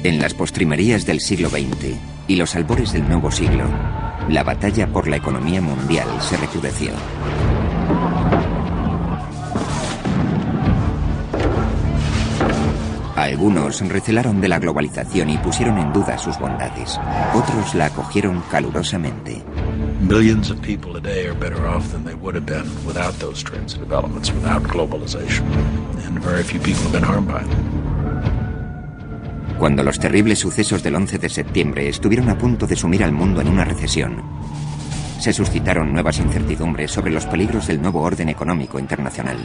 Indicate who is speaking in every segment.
Speaker 1: En las postrimerías del siglo XX y los albores del nuevo siglo, la batalla por la economía mundial se recrudeció. Algunos recelaron de la globalización y pusieron en duda sus bondades. Otros la acogieron calurosamente.
Speaker 2: Millions of people today are better off than they would have been without those trends and developments, without globalization. And very few people have been harmed by them.
Speaker 1: Cuando los terribles sucesos del 11 de septiembre estuvieron a punto de sumir al mundo en una recesión, se suscitaron nuevas incertidumbres sobre los peligros del nuevo orden económico internacional.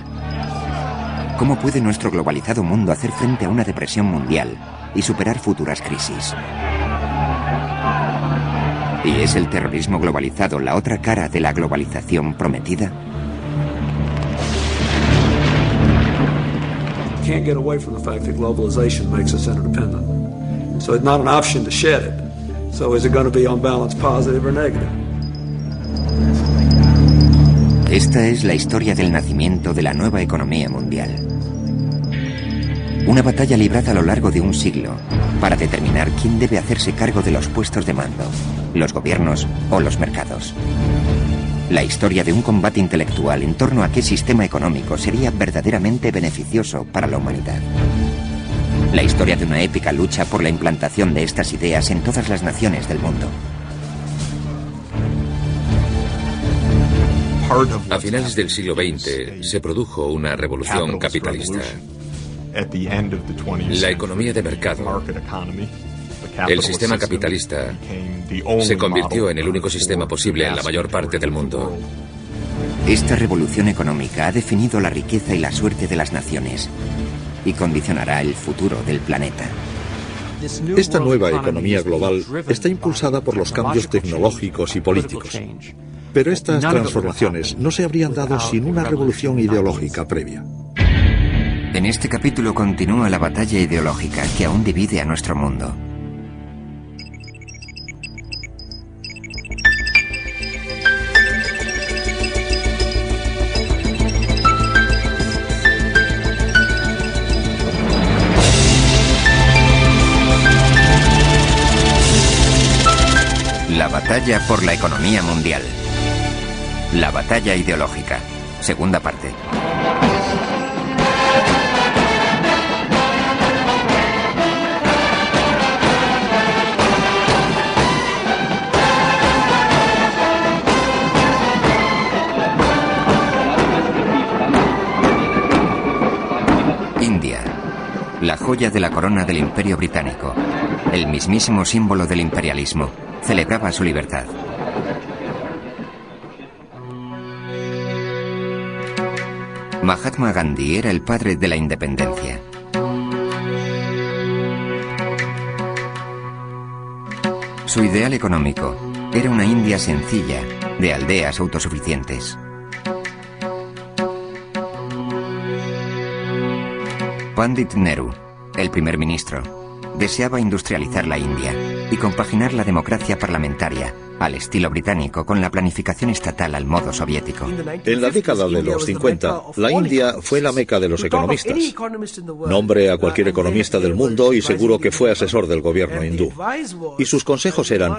Speaker 1: ¿Cómo puede nuestro globalizado mundo hacer frente a una depresión mundial y superar futuras crisis? ¿Y es el terrorismo globalizado la otra cara de la globalización prometida?
Speaker 3: Can't get away from the fact that globalization makes us interdependent. So it's not an option to shed it. So is it going to be on balance positive or negative?
Speaker 1: Esta es la historia del nacimiento de la nueva economía mundial. Una batalla librada a lo largo de un siglo para determinar quién debe hacerse cargo de los puestos de mando, los gobiernos o los mercados. La historia de un combate intelectual en torno a qué sistema económico sería verdaderamente beneficioso para la humanidad. La historia de una épica lucha por la implantación de estas ideas en todas las naciones del mundo.
Speaker 4: A finales del siglo XX se produjo una revolución capitalista. La economía de mercado, el sistema capitalista, se convirtió en el único sistema posible en la mayor parte del mundo.
Speaker 1: Esta revolución económica ha definido la riqueza y la suerte de las naciones y condicionará el futuro del planeta.
Speaker 5: Esta nueva economía global está impulsada por los cambios tecnológicos y políticos. Pero estas transformaciones no se habrían dado sin una revolución ideológica previa.
Speaker 1: En este capítulo continúa la batalla ideológica que aún divide a nuestro mundo. La batalla por la economía mundial. La batalla ideológica. Segunda parte. India. La joya de la corona del Imperio Británico. El mismísimo símbolo del imperialismo. Celebraba su libertad. Mahatma Gandhi era el padre de la independencia. Su ideal económico era una India sencilla, de aldeas autosuficientes. Pandit Nehru, el primer ministro, deseaba industrializar la India y compaginar la democracia parlamentaria al estilo británico con la planificación estatal al modo soviético.
Speaker 5: En la década de los 50, la India fue la meca de los economistas. Nombre a cualquier economista del mundo y seguro que fue asesor del gobierno hindú. Y sus consejos eran: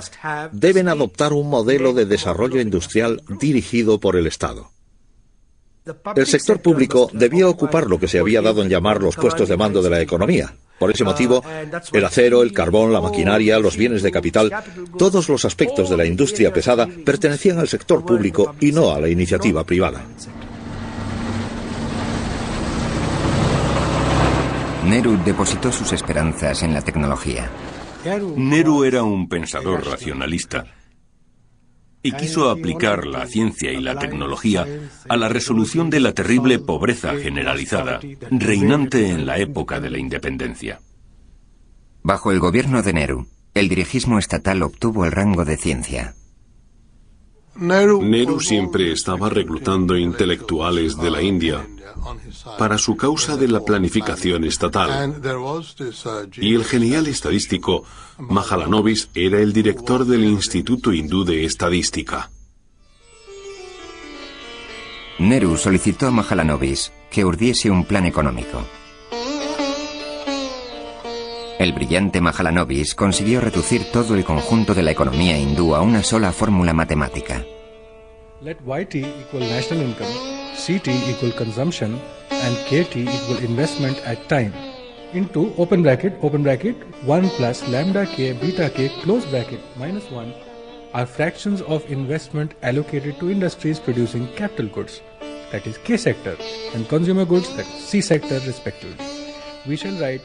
Speaker 5: deben adoptar un modelo de desarrollo industrial dirigido por el Estado. El sector público debía ocupar lo que se había dado en llamar los puestos de mando de la economía. Por ese motivo, el acero, el carbón, la maquinaria, los bienes de capital, todos los aspectos de la industria pesada pertenecían al sector público y no a la iniciativa privada.
Speaker 1: Nehru depositó sus esperanzas en la tecnología.
Speaker 6: Nehru era un pensador racionalista y quiso aplicar la ciencia y la tecnología a la resolución de la terrible pobreza generalizada reinante en la época de la independencia.
Speaker 1: Bajo el gobierno de Nehru, el dirigismo estatal obtuvo el rango de ciencia.
Speaker 7: Nehru siempre estaba reclutando intelectuales de la India para su causa de la planificación estatal. Y el genial estadístico Mahalanobis era el director del Instituto Hindú de Estadística.
Speaker 1: Nehru solicitó a Mahalanobis que urdiese un plan económico. El brillante Mahalanobis consiguió reducir todo el conjunto de la economía hindú a una sola fórmula matemática.
Speaker 8: Let YT equal national income, CT equal consumption, and KT equal investment at time. Into open bracket 1 plus lambda k beta k close bracket minus 1 are fractions of investment allocated to industries producing capital goods, that is K sector, and consumer goods, that is C sector respectively. We shall write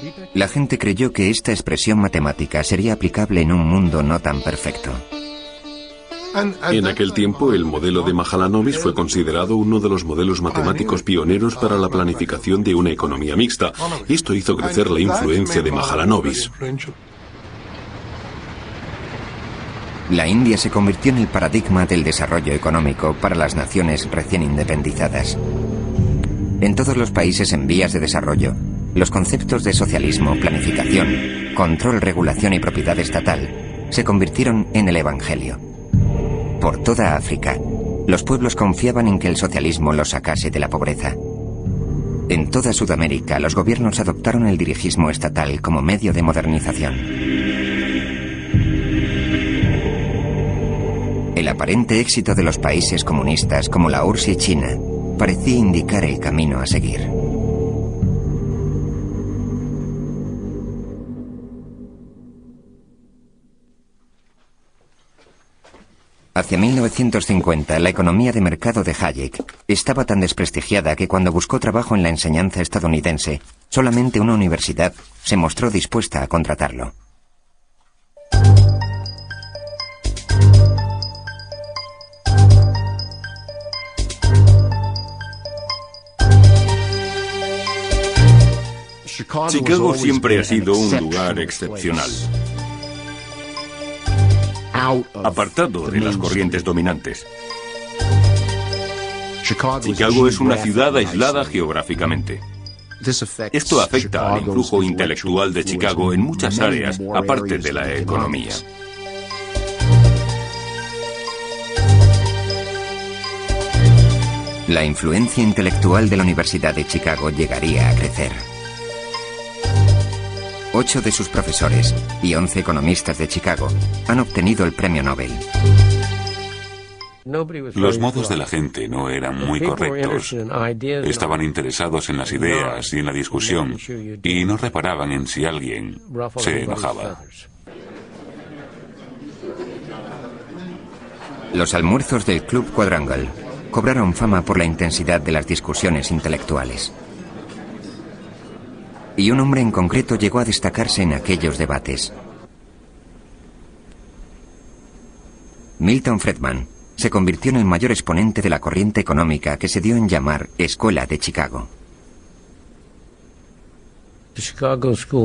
Speaker 8: beta.
Speaker 1: La gente creyó que esta expresión matemática sería aplicable en un mundo no tan perfecto.
Speaker 7: En aquel tiempo, el modelo de Mahalanobis fue considerado uno de los modelos matemáticos pioneros para la planificación de una economía mixta. Esto hizo crecer la influencia de Mahalanobis.
Speaker 1: La India se convirtió en el paradigma del desarrollo económico para las naciones recién independizadas. En todos los países en vías de desarrollo, los conceptos de socialismo, planificación, control, regulación y propiedad estatal se convirtieron en el evangelio. Por toda África, los pueblos confiaban en que el socialismo los sacase de la pobreza. En toda Sudamérica, los gobiernos adoptaron el dirigismo estatal como medio de modernización. El aparente éxito de los países comunistas como la URSS y China parecía indicar el camino a seguir. Hacia 1950, la economía de mercado de Hayek estaba tan desprestigiada que cuando buscó trabajo en la enseñanza estadounidense, solamente una universidad se mostró dispuesta a contratarlo.
Speaker 6: Chicago siempre ha sido un lugar excepcional, apartado de las corrientes dominantes. Chicago es una ciudad aislada geográficamente. Esto afecta al influjo intelectual de Chicago en muchas áreas, aparte de la economía.
Speaker 1: La influencia intelectual de la Universidad de Chicago llegaría a crecer. 8 de sus profesores y 11 economistas de Chicago han obtenido el premio Nobel.
Speaker 9: Los modos de la gente no eran muy correctos. Estaban interesados en las ideas y en la discusión y no reparaban en si alguien se enojaba.
Speaker 1: Los almuerzos del Club Quadrangle cobraron fama por la intensidad de las discusiones intelectuales. Y un hombre en concreto llegó a destacarse en aquellos debates. Milton Friedman se convirtió en el mayor exponente de la corriente económica que se dio en llamar Escuela de Chicago.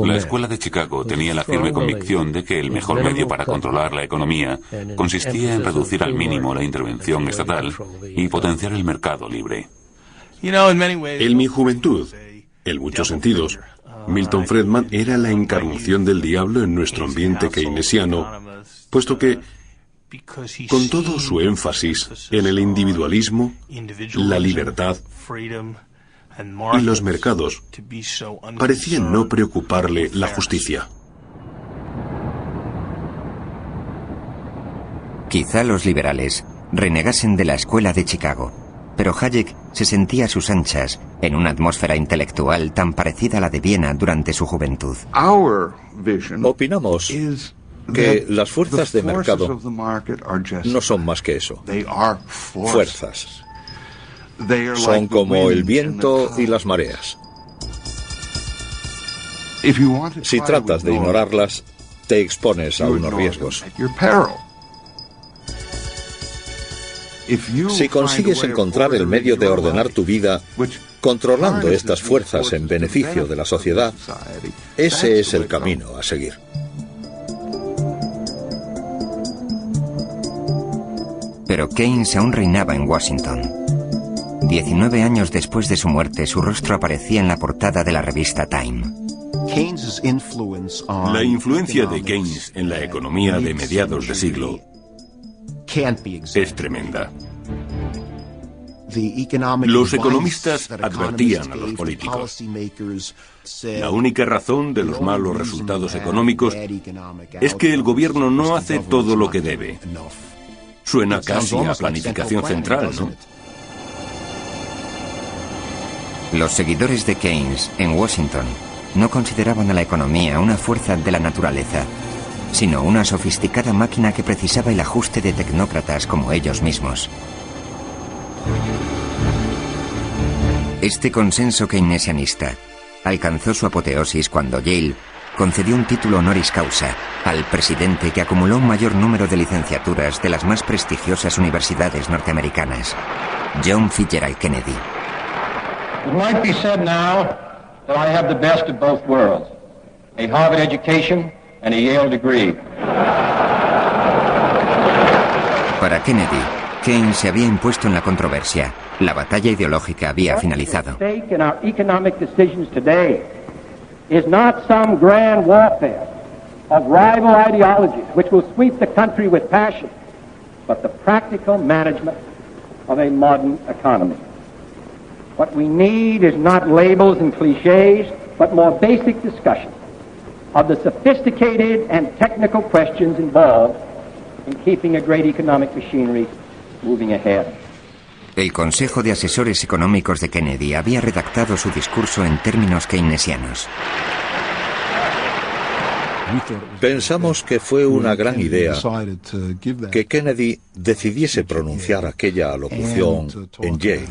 Speaker 9: La Escuela de Chicago tenía la firme convicción de que el mejor medio para controlar la economía consistía en reducir al mínimo la intervención estatal y potenciar el mercado libre.
Speaker 7: En mi juventud, en muchos sentidos, Milton Friedman era la encarnación del diablo en nuestro ambiente keynesiano, puesto que, con todo su énfasis en el individualismo, la libertad y los mercados, parecían no preocuparle la justicia.
Speaker 1: Quizá los liberales renegasen de la Escuela de Chicago, pero Hayek se sentía a sus anchas en una atmósfera intelectual tan parecida a la de Viena durante su juventud.
Speaker 5: Opinamos que las fuerzas de mercado no son más que eso, fuerzas. Son como el viento y las mareas. Si tratas de ignorarlas, te expones a unos riesgos. Si consigues encontrar el medio de ordenar tu vida controlando estas fuerzas en beneficio de la sociedad, ese es el camino a seguir.
Speaker 1: Pero Keynes aún reinaba en Washington. 19 años después de su muerte, su rostro aparecía en la portada de la revista Time.
Speaker 6: La influencia de Keynes en la economía de mediados de siglo es tremenda. Los economistas advertían a los políticos: la única razón de los malos resultados económicos es que el gobierno no hace todo lo que debe. Suena casi a planificación central, ¿no?
Speaker 1: Los seguidores de Keynes en Washington no consideraban a la economía una fuerza de la naturaleza, sino una sofisticada máquina que precisaba el ajuste de tecnócratas como ellos mismos. Este consenso keynesianista alcanzó su apoteosis cuando Yale concedió un título honoris causa al presidente que acumuló un mayor número de licenciaturas de las más prestigiosas universidades norteamericanas, John Fitzgerald Kennedy.
Speaker 10: It might be said now that I have the best of both worlds, a Harvard education and a Yale degree.
Speaker 1: Para Kennedy, Keynes se había impuesto en la controversia. La batalla ideológica había finalizado.
Speaker 10: What is at stake in our economic decisions today is not some grand warfare of rival ideologies which will sweep the country with passion, but the practical management of a modern economy. What we need is not labels and cliches, but more basic discussion of the sophisticated and technical questions involved in keeping a great economic machinery moving ahead.
Speaker 1: El Consejo de Asesores Económicos de Kennedy había redactado su discurso en términos keynesianos.
Speaker 5: Pensamos que fue una gran idea que Kennedy decidiese pronunciar aquella alocución en Yale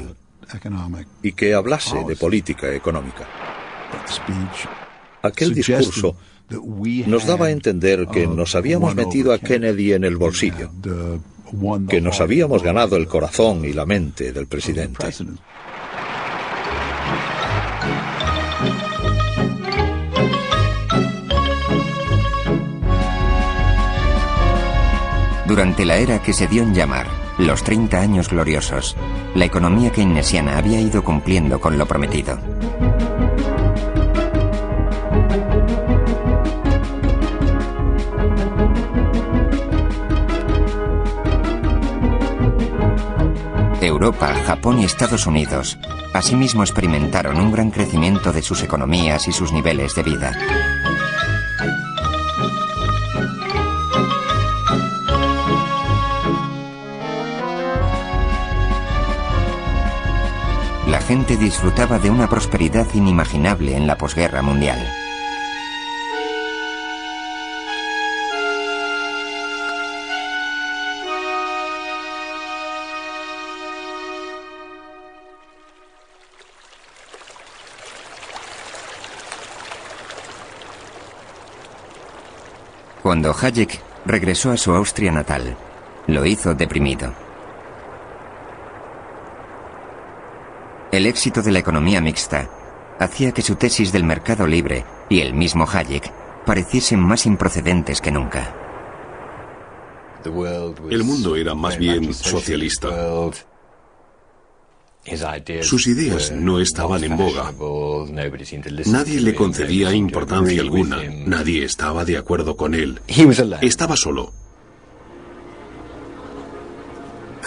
Speaker 5: y que hablase de política económica. Aquel discurso nos daba a entender que nos habíamos metido a Kennedy en el bolsillo, que nos habíamos ganado el corazón y la mente del presidente.
Speaker 1: Durante la era que se dio en llamar los 30 años gloriosos, la economía keynesiana había ido cumpliendo con lo prometido. Europa, Japón y Estados Unidos asimismo experimentaron un gran crecimiento de sus economías y sus niveles de vida. La gente disfrutaba de una prosperidad inimaginable en la posguerra mundial. Cuando Hayek regresó a su Austria natal, lo hizo deprimido. El éxito de la economía mixta hacía que su tesis del mercado libre y el mismo Hayek pareciesen más improcedentes que nunca.
Speaker 7: El mundo era más bien socialista. Sus ideas no estaban en boga. Nadie le concedía importancia alguna. Nadie estaba de acuerdo con él. Estaba solo.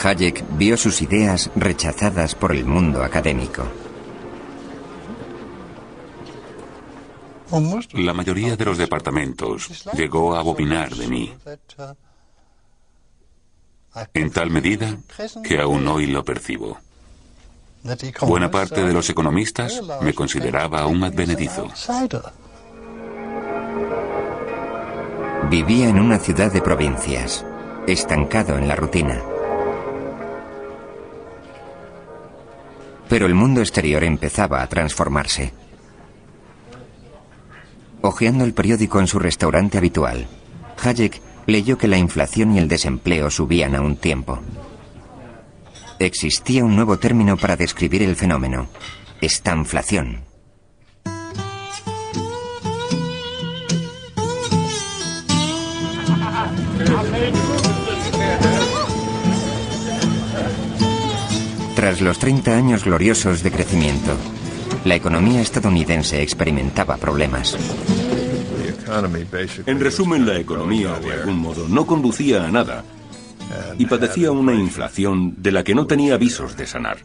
Speaker 1: Hayek vio sus ideas rechazadas por el mundo académico.
Speaker 9: La mayoría de los departamentos llegó a abominar de mí, en tal medida que aún hoy lo percibo. Buena parte de los economistas me consideraba un advenedizo.
Speaker 1: Vivía en una ciudad de provincias, estancado en la rutina. Pero el mundo exterior empezaba a transformarse. Hojeando el periódico en su restaurante habitual, Hayek leyó que la inflación y el desempleo subían a un tiempo. Existía un nuevo término para describir el fenómeno: estanflación. Tras los 30 años gloriosos de crecimiento, la economía estadounidense experimentaba problemas.
Speaker 6: En resumen, la economía, de algún modo, no conducía a nada. y padecía una inflación de la que no tenía visos de sanar.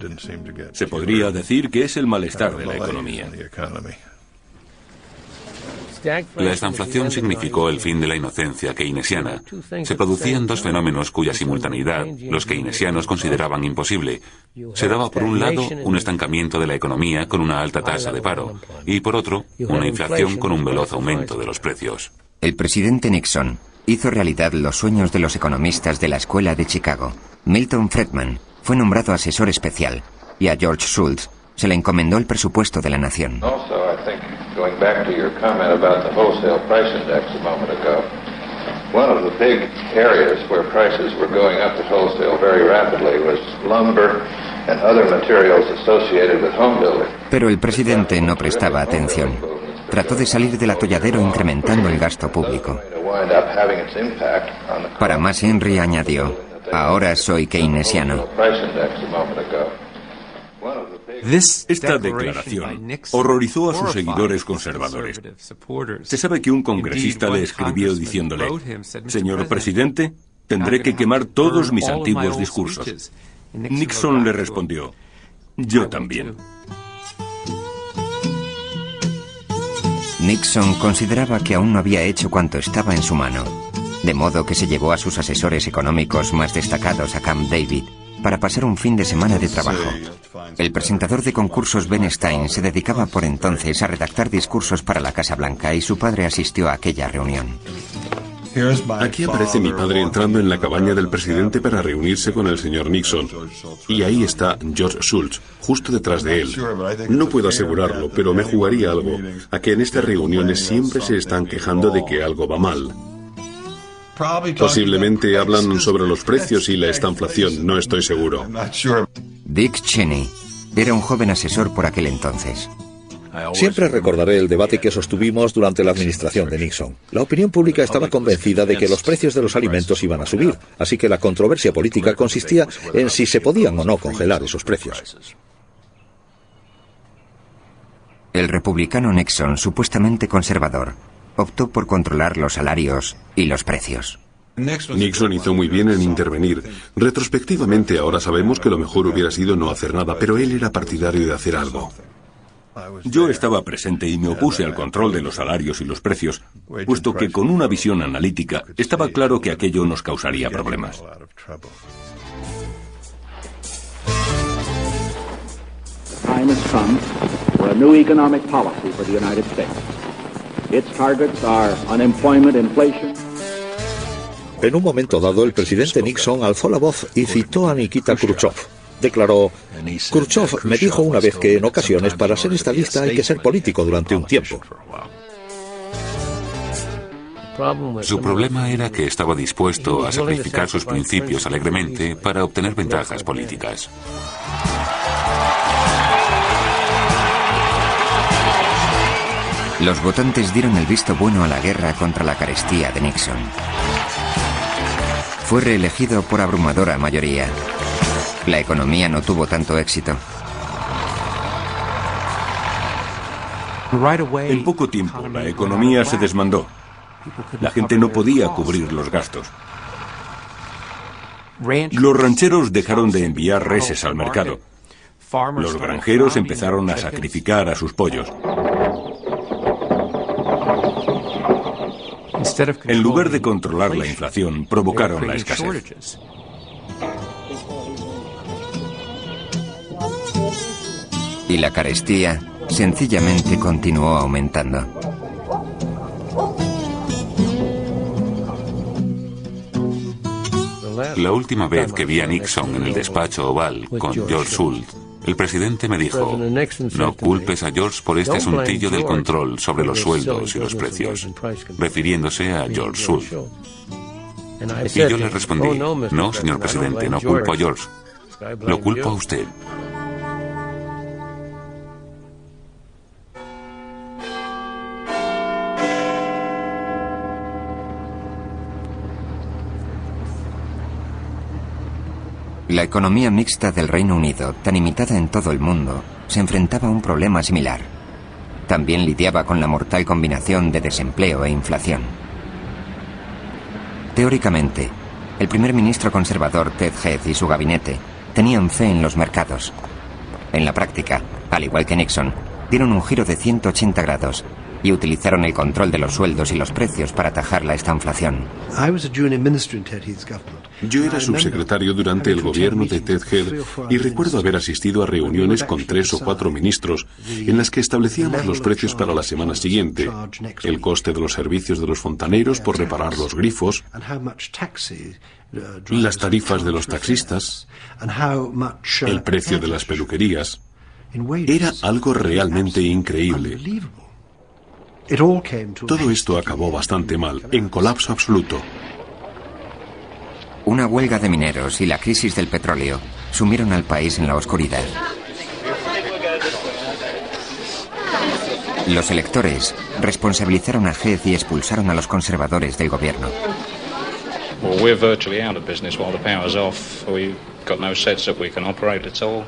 Speaker 6: Se podría decir que es el malestar de la economía.
Speaker 9: La estanflación significó el fin de la inocencia keynesiana. Se producían dos fenómenos cuya simultaneidad los keynesianos consideraban imposible. Se daba por un lado un estancamiento de la economía con una alta tasa de paro y por otro una inflación con un veloz aumento de los precios.
Speaker 1: El presidente Nixon hizo realidad los sueños de los economistas de la Escuela de Chicago. Milton Friedman fue nombrado asesor especial y a George Shultz se le encomendó el presupuesto de la nación.
Speaker 11: Going back to your comment about the wholesale price index a moment ago, one of the big areas where prices were going up at wholesale very rapidly was lumber and other materials associated with home building.
Speaker 1: Pero el presidente no prestaba atención. Trató de salir del atolladero incrementando el gasto público. Para más, Henry añadió: ahora soy keynesiano.
Speaker 6: Esta declaración horrorizó a sus seguidores conservadores. Se sabe que un congresista le escribió diciéndole: «Señor presidente, tendré que quemar todos mis antiguos discursos». Nixon le respondió: «Yo también».
Speaker 1: Nixon consideraba que aún no había hecho cuanto estaba en su mano, de modo que se llevó a sus asesores económicos más destacados a Camp David para pasar un fin de semana de trabajo. El presentador de concursos Ben Stein se dedicaba por entonces a redactar discursos para la Casa Blanca y su padre asistió a aquella reunión.
Speaker 7: Aquí aparece mi padre entrando en la cabaña del presidente para reunirse con el señor Nixon. Y ahí está George Shultz, justo detrás de él. No puedo asegurarlo, pero me jugaría algo a que en estas reuniones siempre se están quejando de que algo va mal. Posiblemente hablan sobre los precios y la estanflación, no estoy seguro.
Speaker 1: Dick Cheney era un joven asesor por aquel entonces.
Speaker 5: Siempre recordaré el debate que sostuvimos durante la administración de Nixon. La opinión pública estaba convencida de que los precios de los alimentos iban a subir, así que la controversia política consistía en si se podían o no congelar esos precios.
Speaker 1: El republicano Nixon, supuestamente conservador, optó por controlar los salarios y los precios.
Speaker 7: Nixon hizo muy bien en intervenir. Retrospectivamente ahora sabemos que lo mejor hubiera sido no hacer nada, pero él era partidario de hacer algo.
Speaker 6: Yo estaba presente y me opuse al control de los salarios y los precios, puesto que con una visión analítica estaba claro que aquello nos causaría problemas.
Speaker 10: Time has come for a new economic policy for the United States. Its targets are unemployment, inflation.
Speaker 5: En un momento dado, el presidente Nixon alzó la voz y citó a Nikita Khrushchev. Declaró: Khrushchev me dijo una vez que en ocasiones para ser estadista hay que ser político durante un tiempo.
Speaker 9: Su problema era que estaba dispuesto a sacrificar sus principios alegremente para obtener ventajas políticas.
Speaker 1: Los votantes dieron el visto bueno a la guerra contra la carestía de Nixon. Fue reelegido por abrumadora mayoría. La economía no tuvo tanto éxito.
Speaker 6: En poco tiempo, la economía se desmandó. La gente no podía cubrir los gastos. Los rancheros dejaron de enviar reses al mercado. Los granjeros empezaron a sacrificar a sus pollos. En lugar de controlar la inflación, provocaron la escasez.
Speaker 1: Y la carestía sencillamente continuó aumentando.
Speaker 9: La última vez que vi a Nixon en el despacho oval con George Shultz, el presidente me dijo: no culpes a George por este asuntillo del control sobre los sueldos y los precios, refiriéndose a George Shultz. Y yo le respondí: no, señor presidente, no culpo a George, lo culpo a usted.
Speaker 1: La economía mixta del Reino Unido, tan imitada en todo el mundo, se enfrentaba a un problema similar. También lidiaba con la mortal combinación de desempleo e inflación. Teóricamente, el primer ministro conservador Ted Heath y su gabinete tenían fe en los mercados. En la práctica, al igual que Nixon, dieron un giro de 180 grados y utilizaron el control de los sueldos y los precios para atajar la estanflación.
Speaker 7: Yo era subsecretario durante el gobierno de Ted Heath y recuerdo haber asistido a reuniones con 3 o 4 ministros en las que establecíamos los precios para la semana siguiente, el coste de los servicios de los fontaneros por reparar los grifos, las tarifas de los taxistas, el precio de las peluquerías. Era algo realmente increíble. Todo esto acabó bastante mal, en colapso absoluto.
Speaker 1: Una huelga de mineros y la crisis del petróleo sumieron al país en la oscuridad. Los electores responsabilizaron a Heath y expulsaron a los conservadores del gobierno.
Speaker 12: Well, we're virtually out of business while the power's off. We've got no sense that we can operate at all.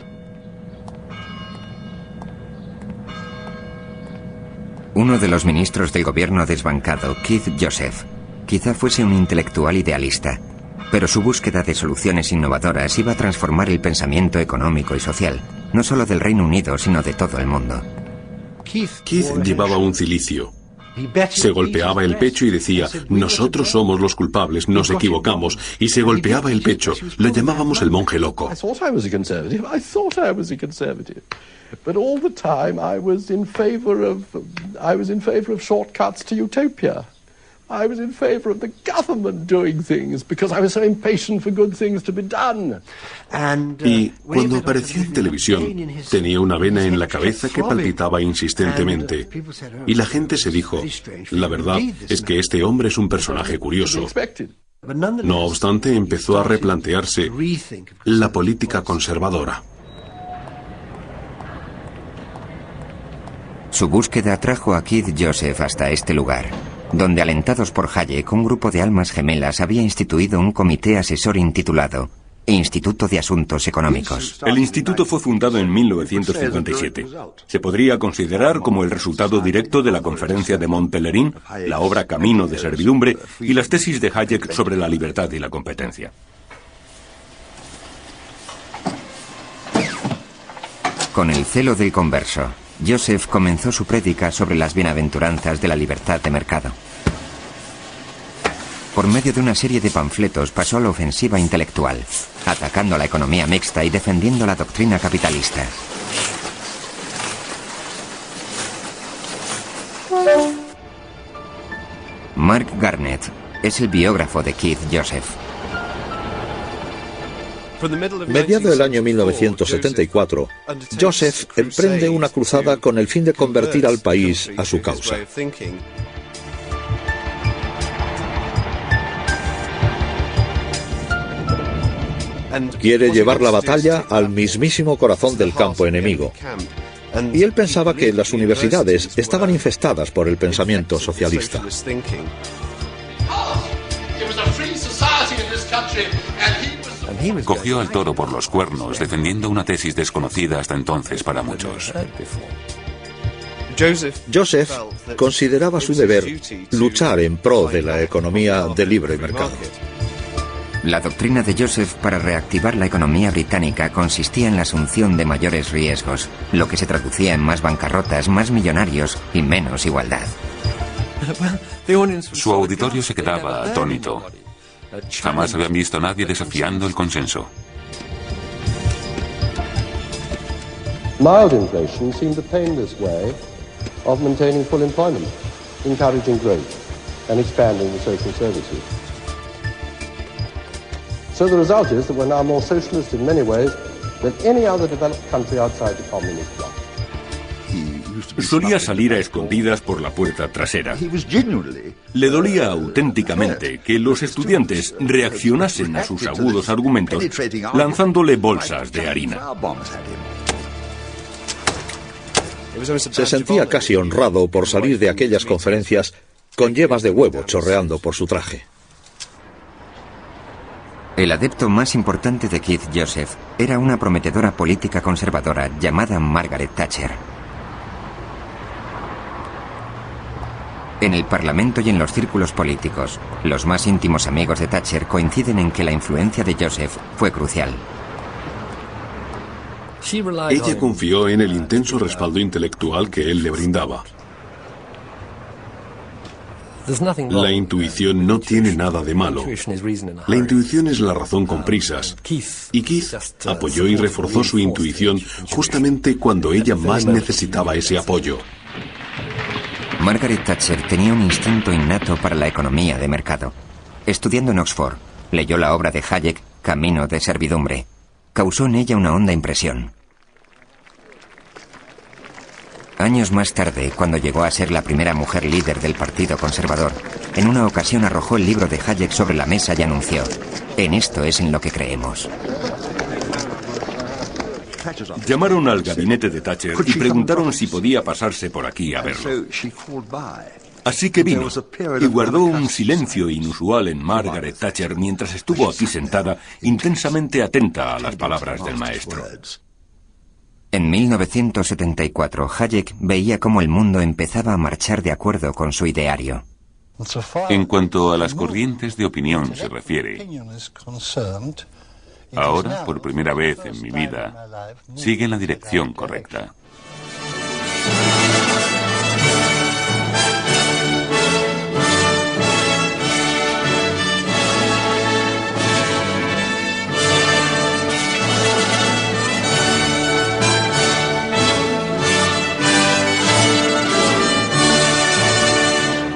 Speaker 1: Uno de los ministros del gobierno desbancado, Keith Joseph, quizá fuese un intelectual idealista, pero su búsqueda de soluciones innovadoras iba a transformar el pensamiento económico y social, no solo del Reino Unido, sino de todo el mundo.
Speaker 7: Keith llevaba un cilicio. Se golpeaba el pecho y decía, nosotros somos los culpables, nos equivocamos, y se golpeaba el pecho. Lo llamábamos el monje loco.
Speaker 13: But all the time I was in favor of shortcuts to utopia. I was in favor of the government doing things because I was so impatient for good things to be done.
Speaker 7: Y cuando apareció en televisión, tenía una vena en la cabeza que palpitaba insistentemente. Y la gente se dijo, la verdad es que este hombre es un personaje curioso. No obstante, empezó a replantearse la política conservadora.
Speaker 1: Su búsqueda trajo a Keith Joseph hasta este lugar, donde, alentados por Hayek, un grupo de almas gemelas había instituido un comité asesor intitulado Instituto de Asuntos Económicos.
Speaker 6: El instituto fue fundado en 1957. Se podría considerar como el resultado directo de la conferencia de Mont Pelerin, la obra Camino de Servidumbre y las tesis de Hayek sobre la libertad y la competencia.
Speaker 1: Con el celo del converso, Joseph comenzó su prédica sobre las bienaventuranzas de la libertad de mercado. Por medio de una serie de panfletos pasó a la ofensiva intelectual, atacando a la economía mixta y defendiendo la doctrina capitalista. Mark Garnett es el biógrafo de Keith Joseph.
Speaker 5: Mediado el año 1974, Joseph emprende una cruzada con el fin de convertir al país a su causa. Quiere llevar la batalla al mismísimo corazón del campo enemigo. Y él pensaba que las universidades estaban infestadas por el pensamiento socialista.
Speaker 9: Cogió al toro por los cuernos, defendiendo una tesis desconocida hasta entonces para muchos.
Speaker 5: Joseph consideraba su deber luchar en pro de la economía de libre mercado.
Speaker 1: La doctrina de Joseph para reactivar la economía británica consistía en la asunción de mayores riesgos, lo que se traducía en más bancarrotas, más millonarios y menos igualdad.
Speaker 9: Su auditorio se quedaba atónito. Jamás habían visto a nadie desafiando el consenso.
Speaker 13: Mild inflation seemed the painless way of maintaining full employment, encouraging growth and expanding the social services. So the result is that we're now more socialist in many ways than any other developed country outside the communist bloc.
Speaker 6: Solía salir a escondidas por la puerta trasera. Le dolía auténticamente que los estudiantes reaccionasen a sus agudos argumentos lanzándole bolsas de harina.
Speaker 5: Se sentía casi honrado por salir de aquellas conferencias con yemas de huevo chorreando por su traje.
Speaker 1: El adepto más importante de Keith Joseph era una prometedora política conservadora llamada Margaret Thatcher. En el Parlamento y en los círculos políticos, los más íntimos amigos de Thatcher coinciden en que la influencia de Joseph fue crucial.
Speaker 7: Ella confió en el intenso respaldo intelectual que él le brindaba. La intuición no tiene nada de malo. La intuición es la razón con prisas. Y Keith apoyó y reforzó su intuición justamente cuando ella más necesitaba ese apoyo.
Speaker 1: Margaret Thatcher tenía un instinto innato para la economía de mercado. Estudiando en Oxford, leyó la obra de Hayek, Camino de servidumbre. Causó en ella una honda impresión. Años más tarde, cuando llegó a ser la primera mujer líder del Partido Conservador, en una ocasión arrojó el libro de Hayek sobre la mesa y anunció: «En esto es en lo que creemos».
Speaker 6: Llamaron al gabinete de Thatcher y preguntaron si podía pasarse por aquí a verlo. Así que vino y guardó un silencio inusual en Margaret Thatcher mientras estuvo aquí sentada, intensamente atenta a las palabras del maestro.
Speaker 1: En 1974, Hayek veía cómo el mundo empezaba a marchar de acuerdo con su ideario.
Speaker 9: En cuanto a las corrientes de opinión se refiere, ahora, por primera vez en mi vida, sigue en la dirección correcta.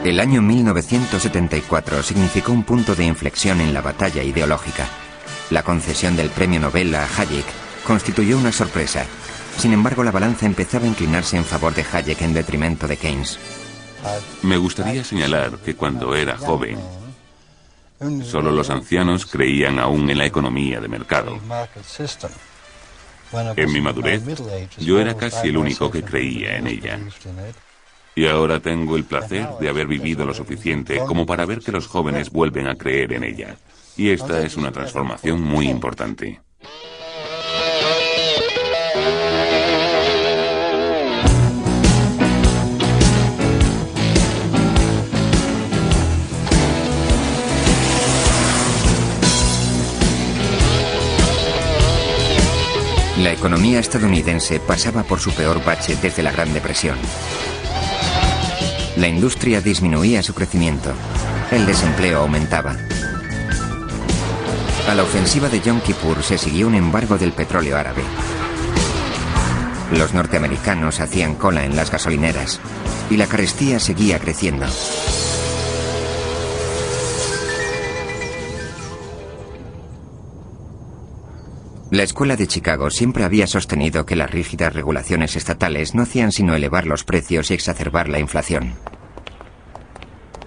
Speaker 1: El año 1974 significó un punto de inflexión en la batalla ideológica. La concesión del premio Nobel a Hayek constituyó una sorpresa. Sin embargo, la balanza empezaba a inclinarse en favor de Hayek en detrimento de Keynes.
Speaker 9: Me gustaría señalar que cuando era joven, solo los ancianos creían aún en la economía de mercado. En mi madurez, yo era casi el único que creía en ella. Y ahora tengo el placer de haber vivido lo suficiente como para ver que los jóvenes vuelven a creer en ella. Y esta es una transformación muy importante.
Speaker 1: La economía estadounidense pasaba por su peor bache desde la Gran Depresión. La industria disminuía su crecimiento. El desempleo aumentaba. A la ofensiva de Yom Kippur se siguió un embargo del petróleo árabe. Los norteamericanos hacían cola en las gasolineras y la carestía seguía creciendo. La Escuela de Chicago siempre había sostenido que las rígidas regulaciones estatales no hacían sino elevar los precios y exacerbar la inflación.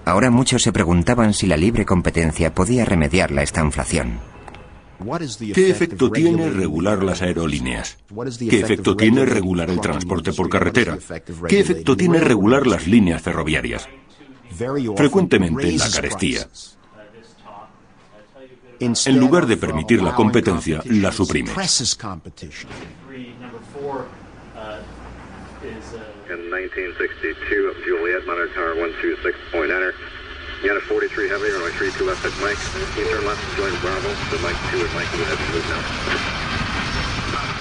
Speaker 1: Ahora muchos se preguntaban si la libre competencia podía remediar la estanflación.
Speaker 6: ¿Qué efecto tiene regular las aerolíneas? ¿Qué efecto tiene regular el transporte por carretera? ¿Qué efecto tiene regular las líneas ferroviarias? Frecuentemente la carestía. En lugar de permitir la competencia, la suprime.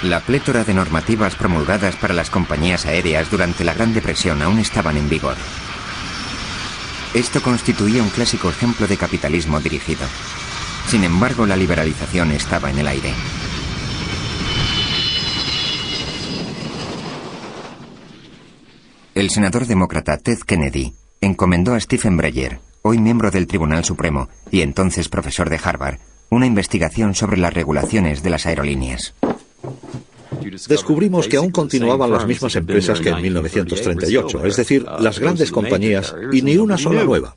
Speaker 1: La plétora de normativas promulgadas para las compañías aéreas durante la Gran Depresión aún estaban en vigor. Esto constituía un clásico ejemplo de capitalismo dirigido. Sin embargo, la liberalización estaba en el aire. El senador demócrata Ted Kennedy encomendó a Stephen Breyer, hoy miembro del Tribunal Supremo y entonces profesor de Harvard, una investigación sobre las regulaciones de las aerolíneas.
Speaker 5: Descubrimos que aún continuaban las mismas empresas que en 1938, es decir, las grandes compañías y ni una sola nueva.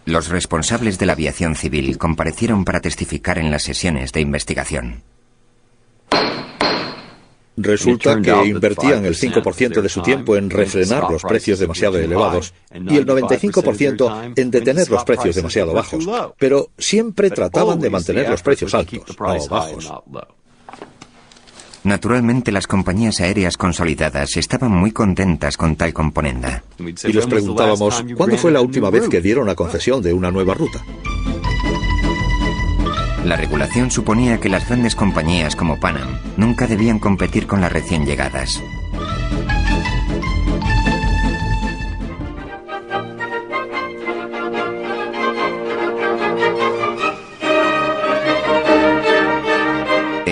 Speaker 1: Los responsables de la aviación civil comparecieron para testificar en las sesiones de investigación.
Speaker 5: Resulta que invertían el 5% de su tiempo en refrenar los precios demasiado elevados y el 95% en detener los precios demasiado bajos, pero siempre trataban de mantener los precios altos, no bajos.
Speaker 1: Naturalmente, las compañías aéreas consolidadas estaban muy contentas con tal componenda.
Speaker 5: Y les preguntábamos, ¿cuándo fue la última vez que dieron la concesión de una nueva ruta?
Speaker 1: La regulación suponía que las grandes compañías como Pan Am nunca debían competir con las recién llegadas.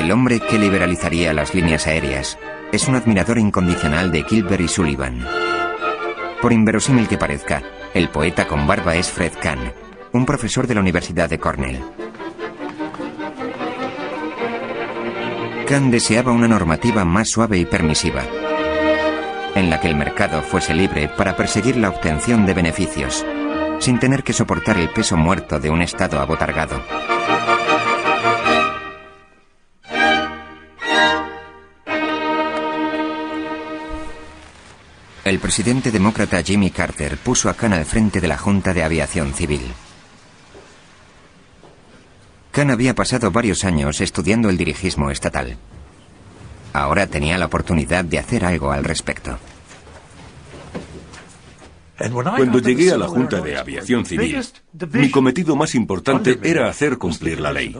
Speaker 1: El hombre que liberalizaría las líneas aéreas es un admirador incondicional de Gilbert y Sullivan. Por inverosímil que parezca, el poeta con barba es Fred Kahn, un profesor de la Universidad de Cornell. Kahn deseaba una normativa más suave y permisiva, en la que el mercado fuese libre para perseguir la obtención de beneficios, sin tener que soportar el peso muerto de un Estado abotargado. El presidente demócrata Jimmy Carter puso a Kahn al frente de la Junta de Aviación Civil. Kahn había pasado varios años estudiando el dirigismo estatal. Ahora tenía la oportunidad de hacer algo al respecto.
Speaker 6: Cuando llegué a la Junta de Aviación Civil, mi cometido más importante era hacer cumplir la ley.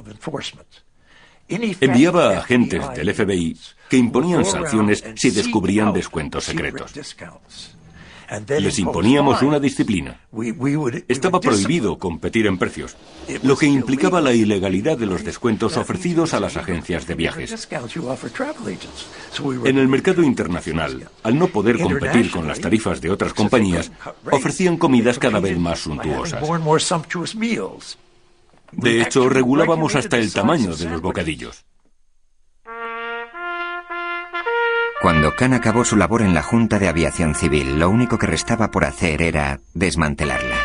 Speaker 6: Enviaba a agentes del FBI que imponían sanciones si descubrían descuentos secretos. Les imponíamos una disciplina. Estaba prohibido competir en precios, lo que implicaba la ilegalidad de los descuentos ofrecidos a las agencias de viajes. En el mercado internacional, al no poder competir con las tarifas de otras compañías, ofrecían comidas cada vez más suntuosas. De hecho, regulábamos hasta el tamaño de los bocadillos.
Speaker 1: Cuando Kahn acabó su labor en la Junta de Aviación Civil, lo único que restaba por hacer era desmantelarla.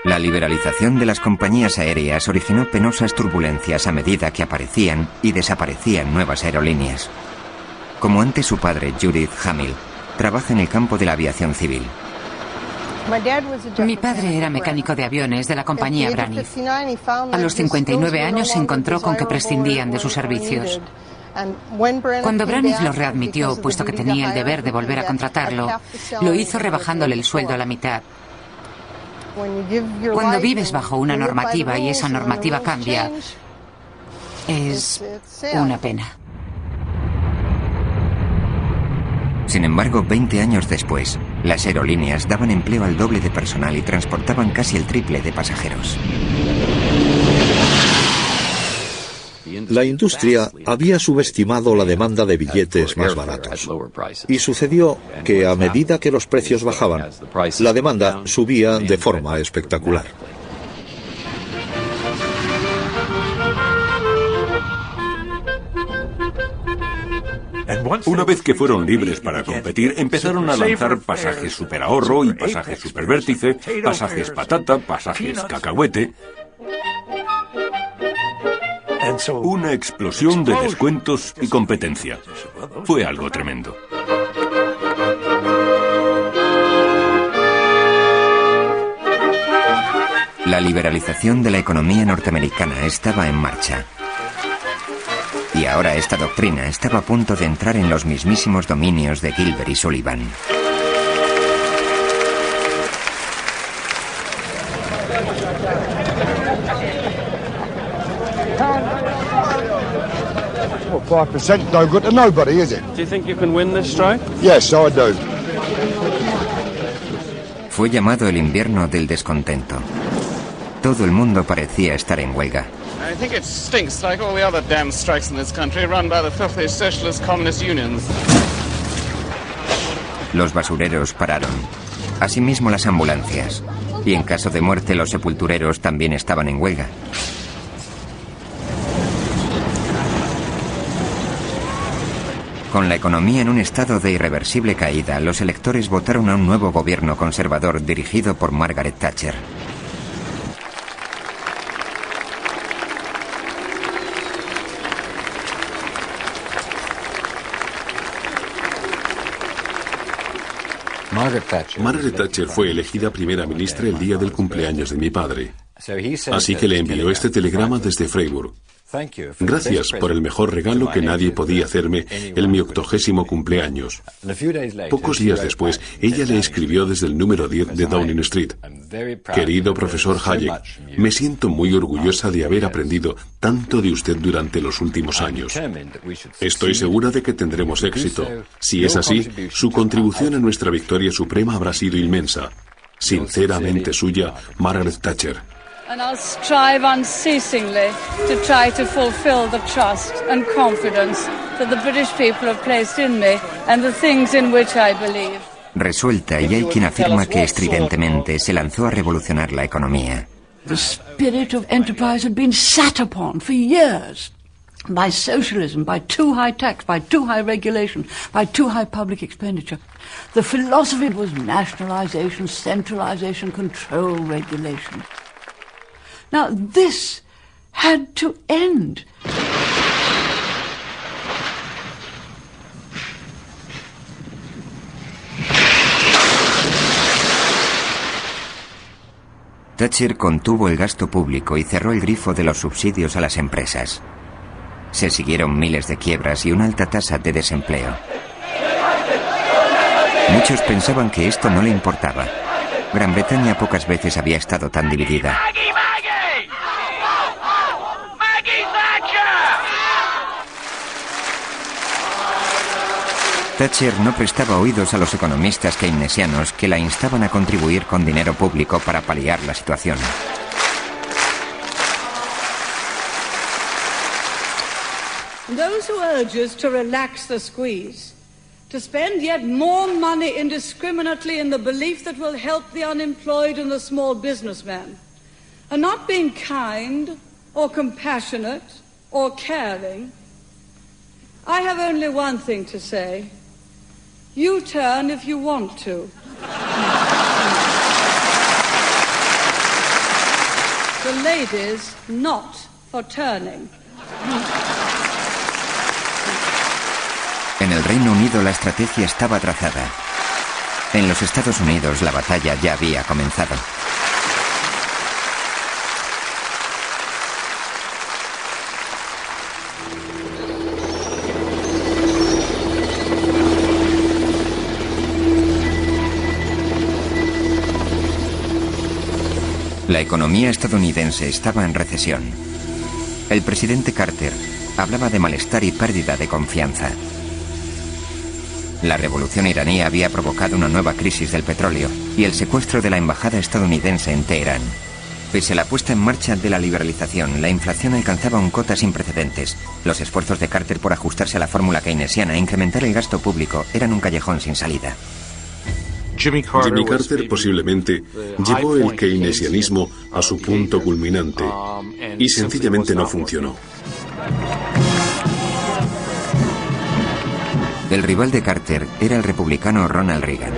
Speaker 1: La liberalización de las compañías aéreas originó penosas turbulencias a medida que aparecían y desaparecían nuevas aerolíneas. Como antes su padre, Judith Hamill, trabaja en el campo de la aviación civil.
Speaker 14: Mi padre era mecánico de aviones de la compañía Braniff. A los 59 años se encontró con que prescindían de sus servicios. Cuando Braniff lo readmitió, puesto que tenía el deber de volver a contratarlo, lo hizo rebajándole el sueldo a la mitad. Cuando vives bajo una normativa y esa normativa cambia, es una pena.
Speaker 1: Sin embargo, 20 años después, las aerolíneas daban empleo al doble de personal y transportaban casi el triple de pasajeros.
Speaker 5: La industria había subestimado la demanda de billetes más baratos. Y sucedió que a medida que los precios bajaban, la demanda subía de forma espectacular.
Speaker 6: Una vez que fueron libres para competir, empezaron a lanzar pasajes superahorro y pasajes supervértice, pasajes patata, pasajes cacahuete. Una explosión de descuentos y competencia. Fue algo tremendo.
Speaker 1: La liberalización de la economía norteamericana estaba en marcha. Y ahora esta doctrina estaba a punto de entrar en los mismísimos dominios de Gilbert y Sullivan.
Speaker 15: Well, 5% no good to nobody, is it?
Speaker 16: Do you think you can win this strike?
Speaker 15: Yes, I do.
Speaker 1: Fue llamado el invierno del descontento. Todo el mundo parecía estar en huelga.
Speaker 16: I think it stinks like all the other damn strikes in this country run by the filthy socialist communist unions.
Speaker 1: Los basureros pararon. Asimismo las ambulancias. Y en caso de muerte los sepultureros también estaban en huelga. Con la economía en un estado de irreversible caída, los electores votaron a un nuevo gobierno conservador dirigido por Margaret Thatcher.
Speaker 7: Margaret Thatcher fue elegida primera ministra el día del cumpleaños de mi padre. Así que le envió este telegrama desde Freiburg. Gracias por el mejor regalo que nadie podía hacerme en mi 80º cumpleaños. Pocos días después, ella le escribió desde el número 10 de Downing Street. Querido profesor Hayek, me siento muy orgullosa de haber aprendido tanto de usted durante los últimos años. Estoy segura de que tendremos éxito. Si es así, su contribución a nuestra victoria suprema habrá sido inmensa. Sinceramente suya, Margaret Thatcher.
Speaker 17: And I'll strive unceasingly to try to fulfill the trust and confidence that the British people have placed in me and the things in which I believe.
Speaker 1: Resuelta, y hay quien afirma que estridentemente se lanzó a revolucionar la economía.
Speaker 18: The spirit of enterprise had been sat upon for years by socialism, by too high tax, by too high regulation, by too high public expenditure. The philosophy was nationalization, centralization, control, regulation. Now, this had to end.
Speaker 1: Thatcher contuvo el gasto público y cerró el grifo de los subsidios a las empresas. Se siguieron miles de quiebras y una alta tasa de desempleo. Muchos pensaban que esto no le importaba. Gran Bretaña pocas veces había estado tan dividida. Thatcher no prestaba oídos a los economistas keynesianos que la instaban a contribuir con dinero público para paliar la situación.
Speaker 18: Those who urge us to relax the squeeze, to spend yet more money indiscriminately in the belief that will help the unemployed and the small businessman, are not being kind or compassionate or caring. I have only one thing to say. You turn if you want to. The lady's not for turning.
Speaker 1: En el Reino Unido la estrategia estaba trazada. En los Estados Unidos la batalla ya había comenzado. La economía estadounidense estaba en recesión. El presidente Carter hablaba de malestar y pérdida de confianza. La revolución iraní había provocado una nueva crisis del petróleo y el secuestro de la embajada estadounidense en Teherán. Pese a la puesta en marcha de la liberalización, la inflación alcanzaba un cota sin precedentes. Los esfuerzos de Carter por ajustarse a la fórmula keynesiana e incrementar el gasto público eran un callejón sin salida.
Speaker 7: Jimmy Carter posiblemente llevó el keynesianismo a su punto culminante y sencillamente no funcionó.
Speaker 1: El rival de Carter era el republicano Ronald Reagan.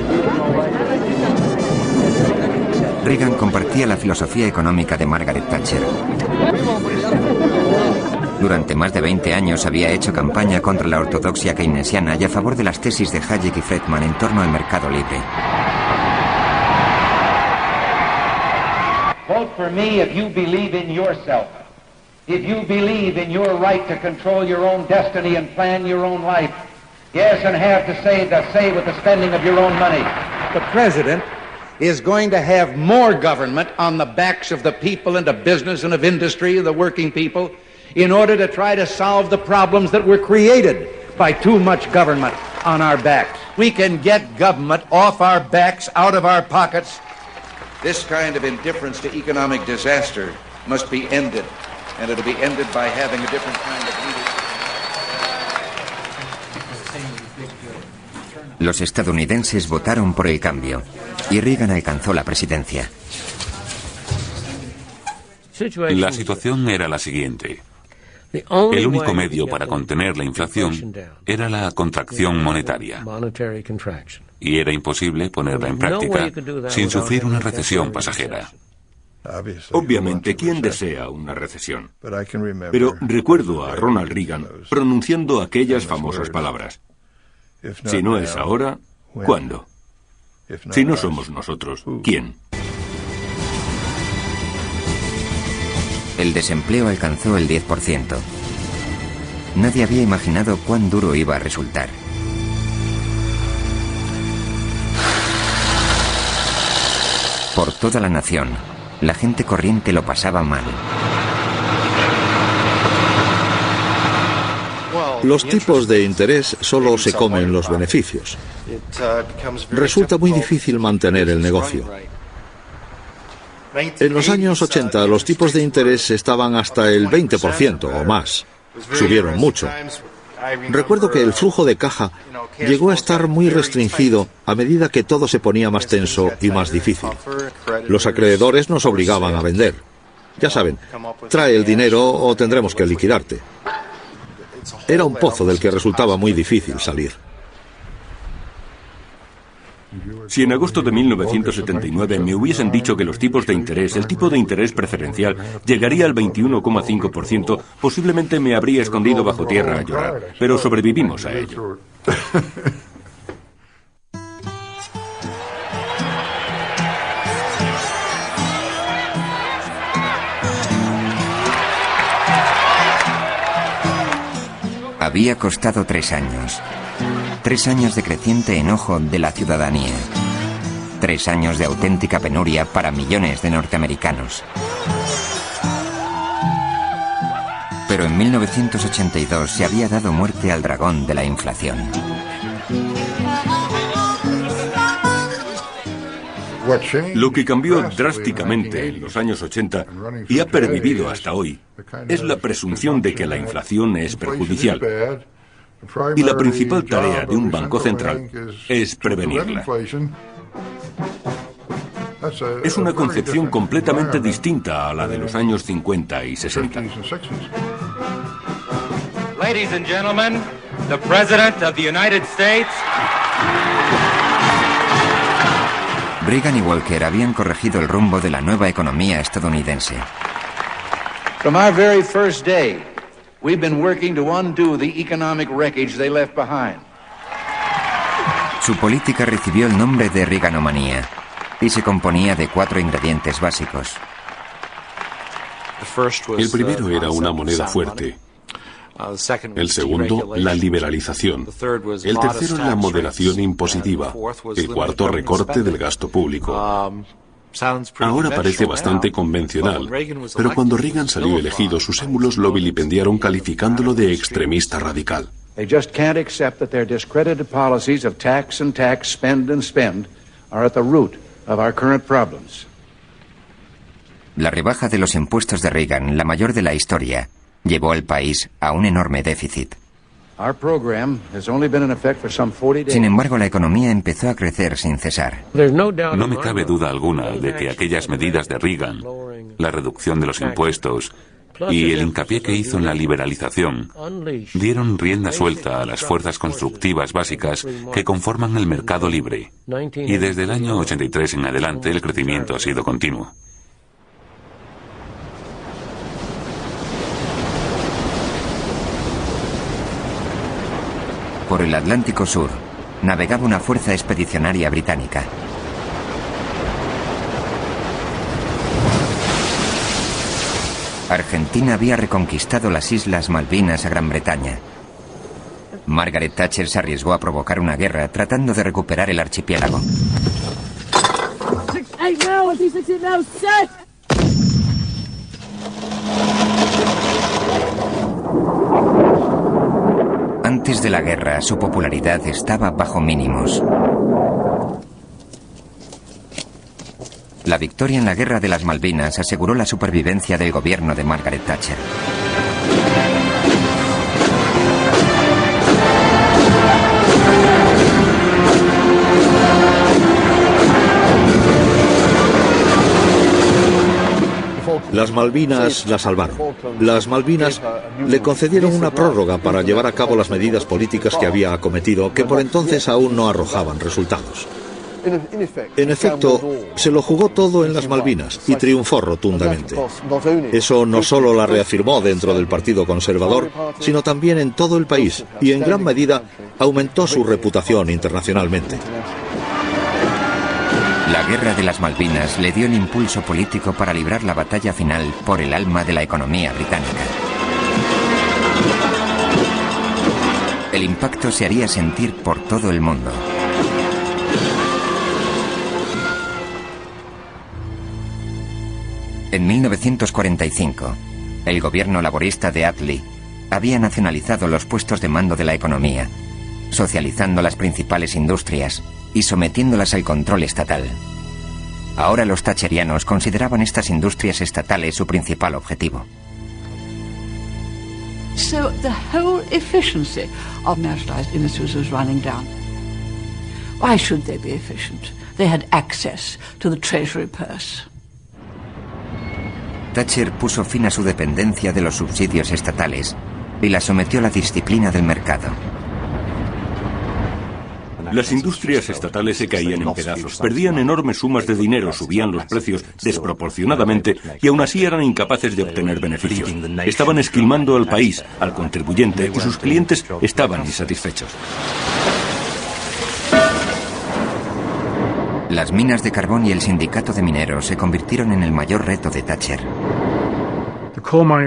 Speaker 1: Reagan compartía la filosofía económica de Margaret Thatcher. Durante más de 20 años había hecho campaña contra la ortodoxia keynesiana y a favor de las tesis de Hayek y Friedman en torno al mercado libre.
Speaker 10: Vote for me if you believe in yourself. If you believe in your right to control your own destiny and plan your own life. Yes, and have to say with the spending of your own money.
Speaker 19: The president is going to have more government on the backs of the people and of business and of industry and the working people in order to try to solve the problems that were created by too much government on our backs. We can get government off our backs, out of our pockets.
Speaker 20: This kind of indifference to economic disaster must be ended, and it'll be ended by having a different kind of leadership.
Speaker 1: Los estadounidenses votaron por el cambio y Reagan alcanzó la presidencia.
Speaker 9: La situación era la siguiente. El único medio para contener la inflación era la contracción monetaria. Y era imposible ponerla en práctica sin sufrir una recesión pasajera.
Speaker 6: Obviamente, ¿quién desea una recesión? Pero recuerdo a Ronald Reagan pronunciando aquellas famosas palabras. Si no es ahora, ¿cuándo? Si no somos nosotros, ¿quién?
Speaker 1: El desempleo alcanzó el 10%. Nadie había imaginado cuán duro iba a resultar. Por toda la nación, la gente corriente lo pasaba mal.
Speaker 5: Los tipos de interés solo se comen los beneficios. Resulta muy difícil mantener el negocio. En los años 80 los tipos de interés estaban hasta el 20% o más. Subieron mucho. Recuerdo que el flujo de caja llegó a estar muy restringido a medida que todo se ponía más tenso y más difícil. Los acreedores nos obligaban a vender. Ya saben, trae el dinero o tendremos que liquidarte. Era un pozo del que resultaba muy difícil salir.
Speaker 6: Si en agosto de 1979 me hubiesen dicho que los tipos de interés, el tipo de interés preferencial, llegaría al 21,5%, posiblemente me habría escondido bajo tierra a llorar, pero sobrevivimos a ello.
Speaker 1: Había costado 3 años. 3 años de creciente enojo de la ciudadanía. 3 años de auténtica penuria para millones de norteamericanos. Pero en 1982 se había dado muerte al dragón de la inflación.
Speaker 6: Lo que cambió drásticamente en los años 80 y ha pervivido hasta hoy es la presunción de que la inflación es perjudicial. Y la principal tarea de un banco central es prevenirla. Es una concepción completamente distinta a la de los años 50 y 60.
Speaker 21: Ladies and gentlemen, the President of the United States.
Speaker 1: Reagan y Walker habían corregido el rumbo de la nueva economía estadounidense.
Speaker 19: From our very first day, we've been working to undo the economic wreckage they left behind.
Speaker 1: Su política recibió el nombre de Reaganomics y se componía de 4 ingredientes básicos.
Speaker 7: El primero era una moneda fuerte. El segundo, la liberalización. El tercero, la moderación impositiva. El cuarto, recorte del gasto público. Ahora parece bastante convencional, pero cuando Reagan salió elegido, sus émulos lo vilipendiaron calificándolo de extremista radical.
Speaker 19: They just can't accept that their discredited policies of tax and tax, spend and spend are at the root of our current problems.
Speaker 1: La rebaja de los impuestos de Reagan, la mayor de la historia, llevó al país a un enorme déficit. Sin embargo, la economía empezó a crecer sin cesar.
Speaker 9: No me cabe duda alguna de que aquellas medidas de Reagan, la reducción de los impuestos y el hincapié que hizo en la liberalización, dieron rienda suelta a las fuerzas constructivas básicas que conforman el mercado libre. Y desde el año 83 en adelante el crecimiento ha sido continuo.
Speaker 1: Por el Atlántico Sur, navegaba una fuerza expedicionaria británica. Argentina había reconquistado las Islas Malvinas a Gran Bretaña. Margaret Thatcher se arriesgó a provocar una guerra tratando de recuperar el archipiélago. Antes de la guerra, su popularidad estaba bajo mínimos. La victoria en la Guerra de las Malvinas aseguró la supervivencia del gobierno de Margaret Thatcher.
Speaker 5: Las Malvinas la salvaron. Las Malvinas le concedieron una prórroga para llevar a cabo las medidas políticas que había acometido, que por entonces aún no arrojaban resultados. En efecto, se lo jugó todo en las Malvinas y triunfó rotundamente. Eso no solo la reafirmó dentro del Partido Conservador, sino también en todo el país y en gran medida aumentó su reputación internacionalmente.
Speaker 1: La guerra de las Malvinas le dio el impulso político para librar la batalla final por el alma de la economía británica. El impacto se haría sentir por todo el mundo. En 1945, el gobierno laborista de Attlee había nacionalizado los puestos de mando de la economía, socializando las principales industrias y sometiéndolas al control estatal. Ahora los thatcherianos consideraban estas industrias estatales su principal objetivo.
Speaker 2: So the whole efficiency of nationalized industries was running down. Why should they be efficient? They had access to the treasury purse.
Speaker 1: Thatcher puso fin a su dependencia de los subsidios estatales y la sometió a la disciplina del mercado.
Speaker 6: Las industrias estatales se caían en pedazos, perdían enormes sumas de dinero, subían los precios desproporcionadamente y aún así eran incapaces de obtener beneficios. Estaban esquilmando al país, al contribuyente, y sus clientes estaban insatisfechos.
Speaker 1: Las minas de carbón y el sindicato de mineros se convirtieron en el mayor reto de Thatcher.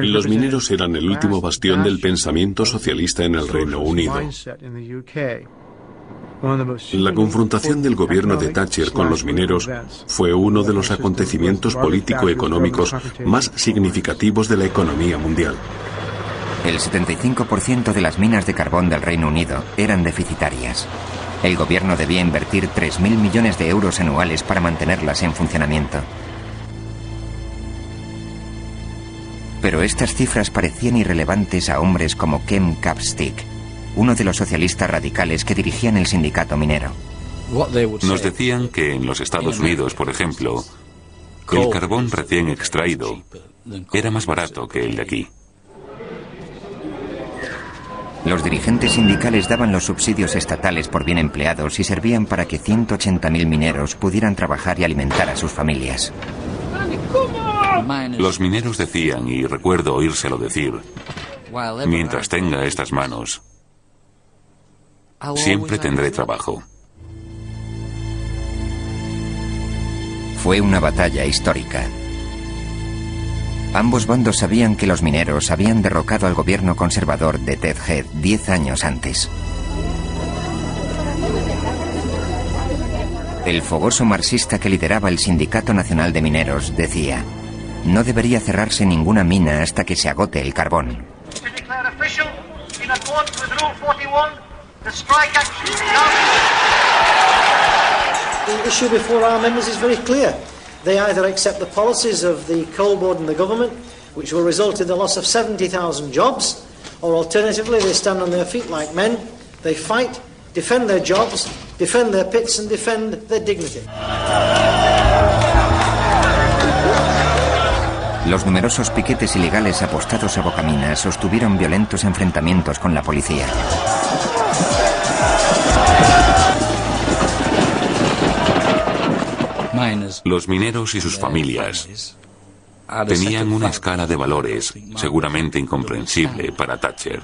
Speaker 7: Los mineros eran el último bastión del pensamiento socialista en el Reino Unido. La confrontación del gobierno de Thatcher con los mineros fue uno de los acontecimientos político-económicos más significativos de la economía mundial.
Speaker 1: El 75% de las minas de carbón del Reino Unido eran deficitarias. El gobierno debía invertir 3.000 millones de euros anuales para mantenerlas en funcionamiento. Pero estas cifras parecían irrelevantes a hombres como Ken Capstick, uno de los socialistas radicales que dirigían el sindicato minero.
Speaker 9: Nos decían que en los Estados Unidos, por ejemplo, el carbón recién extraído era más barato que el de aquí.
Speaker 1: Los dirigentes sindicales daban los subsidios estatales por bien empleados y servían para que 180.000 mineros pudieran trabajar y alimentar a sus familias.
Speaker 9: Los mineros decían, y recuerdo oírselo decir, mientras tenga estas manos, siempre tendré trabajo.
Speaker 1: Fue una batalla histórica. Ambos bandos sabían que los mineros habían derrocado al gobierno conservador de Ted Heath 10 años antes. El fogoso marxista que lideraba el Sindicato Nacional de Mineros decía: no debería cerrarse ninguna mina hasta que se agote el carbón.
Speaker 22: The issue before our members is very clear. They either accept the policies of the coal board and the government, which will result in the loss of 70,000 jobs, or alternatively they stand on their feet like men, they fight, defend their jobs, defend their pits and defend their dignity.
Speaker 1: Los numerosos piquetes ilegales apostados a bocaminas sostuvieron violentos enfrentamientos con la policía.
Speaker 9: Los mineros y sus familias tenían una escala de valores seguramente incomprensible para Thatcher.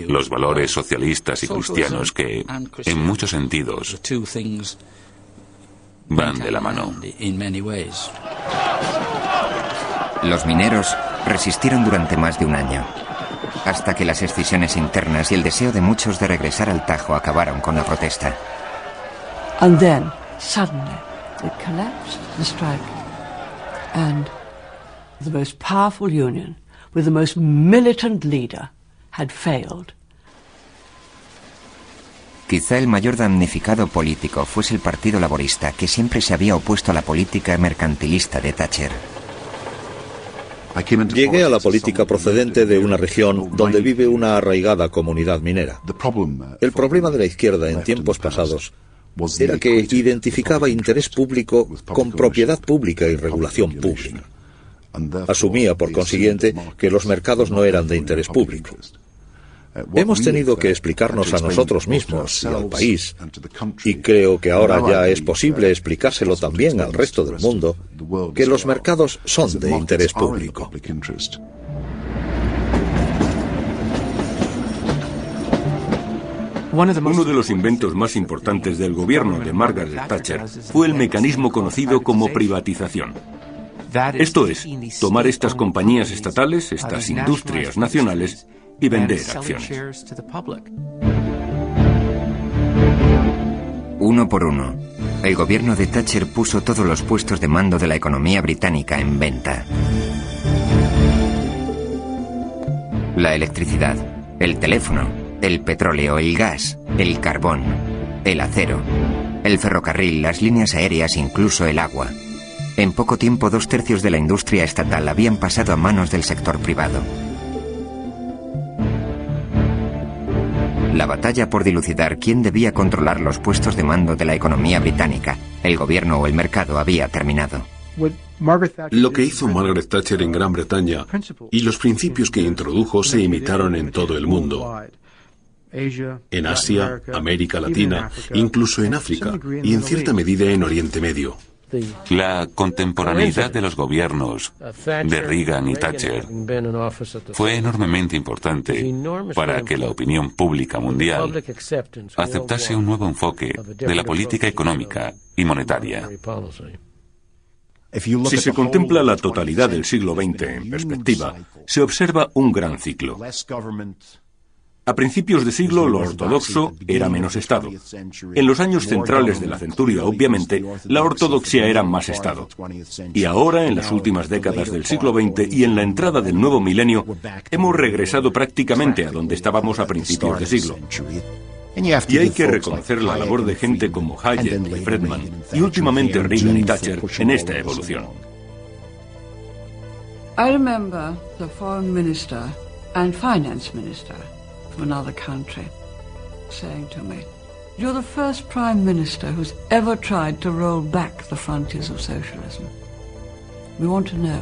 Speaker 9: Los valores socialistas y cristianos que, en muchos sentidos, van de la mano.
Speaker 1: Los mineros resistieron durante más de un año, hasta que las escisiones internas y el deseo de muchos de regresar al Tajo acabaron con la protesta.
Speaker 2: And then, suddenly, it collapsed, the strike. And the most powerful union, with the most militant leader, had failed.
Speaker 1: Quizá el mayor damnificado político fuese el Partido Laborista, que siempre se había opuesto a la política mercantilista de Thatcher.
Speaker 5: Llegué a la política procedente de una región donde vive una arraigada comunidad minera. El problema de la izquierda en tiempos pasados era que identificaba interés público con propiedad pública y regulación pública. Asumía, por consiguiente, que los mercados no eran de interés público. Hemos tenido que explicarnos a nosotros mismos y al país, y creo que ahora ya es posible explicárselo también al resto del mundo, que los mercados son de interés público.
Speaker 6: Uno de los inventos más importantes del gobierno de Margaret Thatcher fue el mecanismo conocido como privatización. Esto es, tomar estas compañías estatales, estas industrias nacionales, y vender acciones.
Speaker 1: Uno por uno, el gobierno de Thatcher puso todos los puestos de mando de la economía británica en venta. La electricidad, el teléfono, el petróleo, el gas, el carbón, el acero, el ferrocarril, las líneas aéreas, incluso el agua. En poco tiempo, 2/3 de la industria estatal habían pasado a manos del sector privado. La batalla por dilucidar quién debía controlar los puestos de mando de la economía británica, el gobierno o el mercado, había terminado.
Speaker 7: Lo que hizo Margaret Thatcher en Gran Bretaña y los principios que introdujo se imitaron en todo el mundo. En Asia, América Latina, incluso en África y en cierta medida en Oriente Medio.
Speaker 9: La contemporaneidad de los gobiernos de Reagan y Thatcher fue enormemente importante para que la opinión pública mundial aceptase un nuevo enfoque de la política económica y monetaria.
Speaker 6: Si se contempla la totalidad del siglo XX en perspectiva, se observa un gran ciclo. A principios de siglo, lo ortodoxo era menos Estado. En los años centrales de la centuria, obviamente, la ortodoxia era más Estado. Y ahora, en las últimas décadas del siglo XX y en la entrada del nuevo milenio, hemos regresado prácticamente a donde estábamos a principios de siglo. Y hay que reconocer la labor de gente como Hayek y Friedman, y últimamente Reagan y Thatcher, en esta evolución.
Speaker 2: I remember the foreign minister and finance minister from another country saying to me, "You're the first prime minister who's ever tried to roll back the frontiers of socialism. We want to know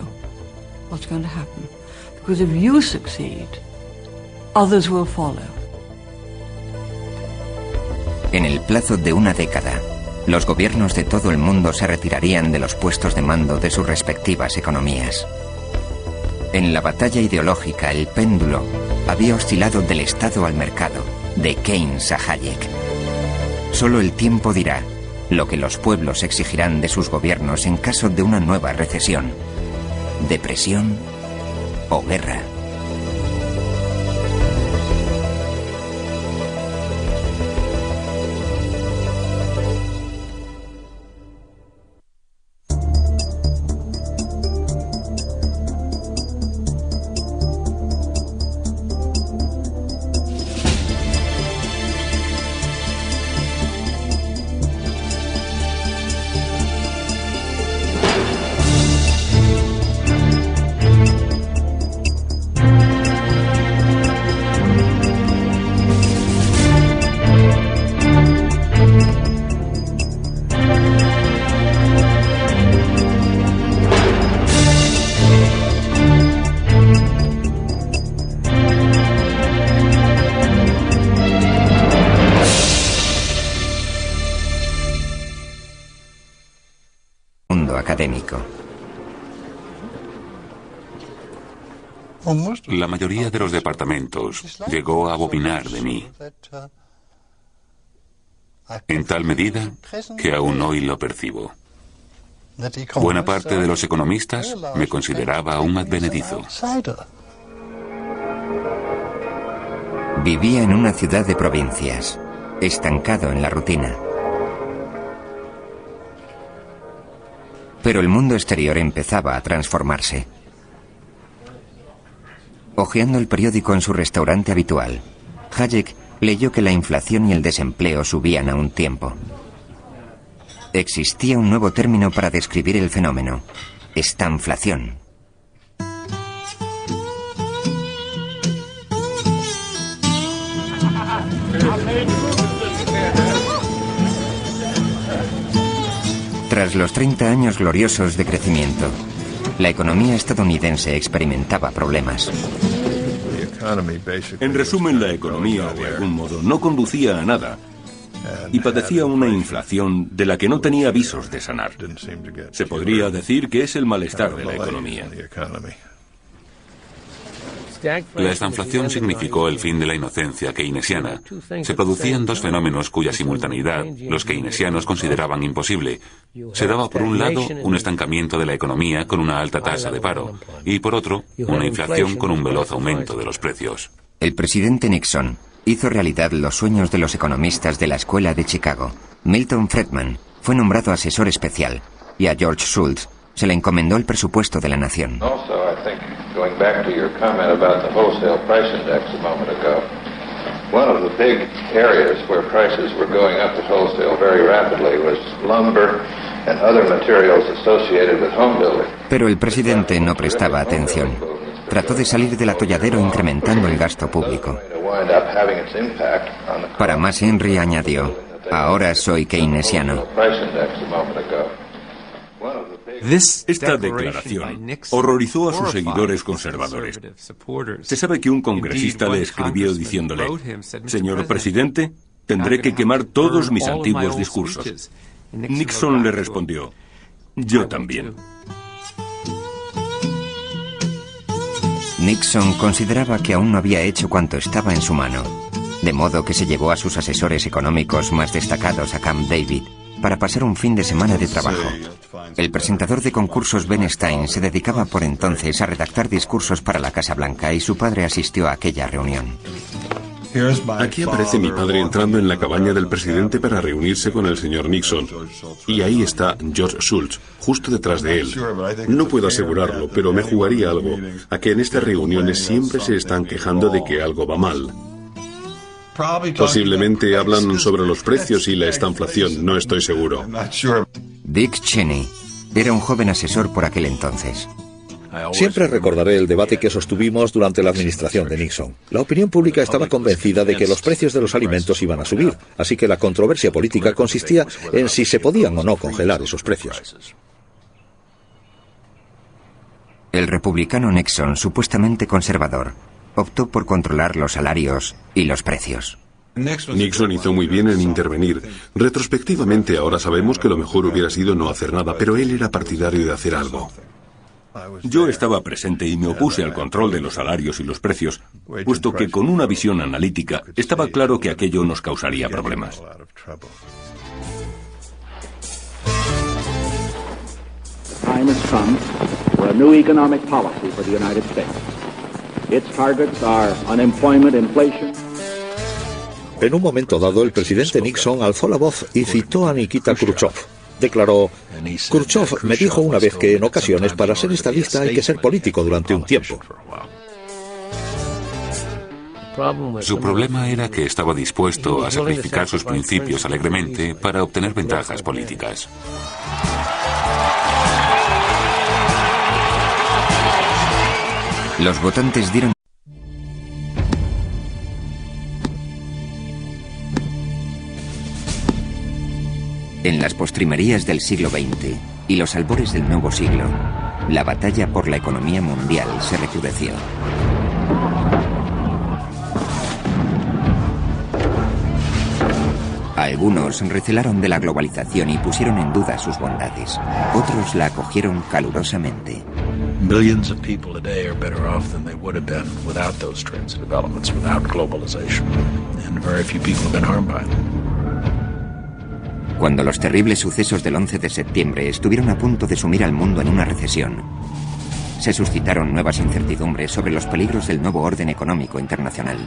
Speaker 2: what's going to happen, because if you succeed, others will follow."
Speaker 1: En el plazo de una década, los gobiernos de todo el mundo se retirarían de los puestos de mando de sus respectivas economías. En la batalla ideológica, el péndulo había oscilado del Estado al mercado, de Keynes a Hayek. Solo el tiempo dirá lo que los pueblos exigirán de sus gobiernos en caso de una nueva recesión, depresión o guerra. Académico.
Speaker 9: La mayoría de los departamentos llegó a abominar de mí, en tal medida que aún hoy lo percibo. Buena parte de los economistas me consideraba un advenedizo.
Speaker 1: Vivía en una ciudad de provincias, estancado en la rutina. Pero el mundo exterior empezaba a transformarse. Hojeando el periódico en su restaurante habitual, Hayek leyó que la inflación y el desempleo subían a un tiempo. Existía un nuevo término para describir el fenómeno: estanflación. Tras los 30 años gloriosos de crecimiento, la economía estadounidense experimentaba problemas.
Speaker 6: En resumen, la economía, de algún modo, no conducía a nada y padecía una inflación de la que no tenía visos de sanar. Se podría decir que es el malestar de la economía.
Speaker 9: La estanflación significó el fin de la inocencia keynesiana. Se producían dos fenómenos cuya simultaneidad los keynesianos consideraban imposible. Se daba por un lado un estancamiento de la economía con una alta tasa de paro y por otro una inflación con un veloz aumento de los precios.
Speaker 1: El presidente Nixon hizo realidad los sueños de los economistas de la Escuela de Chicago. Milton Friedman fue nombrado asesor especial y a George Shultz se le encomendó el presupuesto de la nación.
Speaker 11: Going back to your comment about the wholesale price index a moment ago, one of the big areas where prices were going up at wholesale very rapidly was lumber and other materials associated with home building.
Speaker 1: Pero el presidente no prestaba atención. Trató de salir del atolladero incrementando el gasto público. Para más, Henry añadió: ahora soy keynesiano.
Speaker 6: Esta declaración horrorizó a sus seguidores conservadores. Se sabe que un congresista le escribió diciéndole: «Señor presidente, tendré que quemar todos mis antiguos discursos». Nixon le respondió: «Yo también».
Speaker 1: Nixon consideraba que aún no había hecho cuanto estaba en su mano, de modo que se llevó a sus asesores económicos más destacados a Camp David para pasar un fin de semana de trabajo. El presentador de concursos Ben Stein se dedicaba por entonces a redactar discursos para la Casa Blanca y su padre asistió a aquella reunión.
Speaker 7: Aquí aparece mi padre entrando en la cabaña del presidente para reunirse con el señor Nixon. Y ahí está George Shultz, justo detrás de él. No puedo asegurarlo, pero me jugaría algo a que en estas reuniones siempre se están quejando de que algo va mal. Posiblemente hablan sobre los precios y la estanflación, no estoy seguro.
Speaker 1: Dick Cheney era un joven asesor por aquel entonces.
Speaker 5: Siempre recordaré el debate que sostuvimos durante la administración de Nixon. La opinión pública estaba convencida de que los precios de los alimentos iban a subir, así que la controversia política consistía en si se podían o no congelar esos precios.
Speaker 1: El republicano Nixon, supuestamente conservador, optó por controlar los salarios y los precios.
Speaker 7: Nixon hizo muy bien en intervenir. Retrospectivamente ahora sabemos que lo mejor hubiera sido no hacer nada, pero él era partidario de hacer algo.
Speaker 6: Yo estaba presente y me opuse al control de los salarios y los precios, puesto que con una visión analítica estaba claro que aquello nos causaría problemas.
Speaker 10: Time has come for a new economic policy for the United States. Its targets are unemployment, inflation.
Speaker 5: En un momento dado, el presidente Nixon alzó la voz y citó a Nikita Khrushchev. Declaró: «Khrushchev me dijo una vez que en ocasiones para ser estadista hay que ser político durante un tiempo».
Speaker 9: Su problema era que estaba dispuesto a sacrificar sus principios alegremente para obtener ventajas políticas.
Speaker 1: Los votantes dieron en las postrimerías del siglo XX y los albores del nuevo siglo, la batalla por la economía mundial se recrudeció. Algunos recelaron de la globalización y pusieron en duda sus bondades. Otros la acogieron calurosamente.
Speaker 3: Millions of people today are better off than they would have been without those trends and developments, without globalization. And very few people have been harmed by them.
Speaker 1: Cuando los terribles sucesos del 11 de septiembre estuvieron a punto de sumir al mundo en una recesión, se suscitaron nuevas incertidumbres sobre los peligros del nuevo orden económico internacional.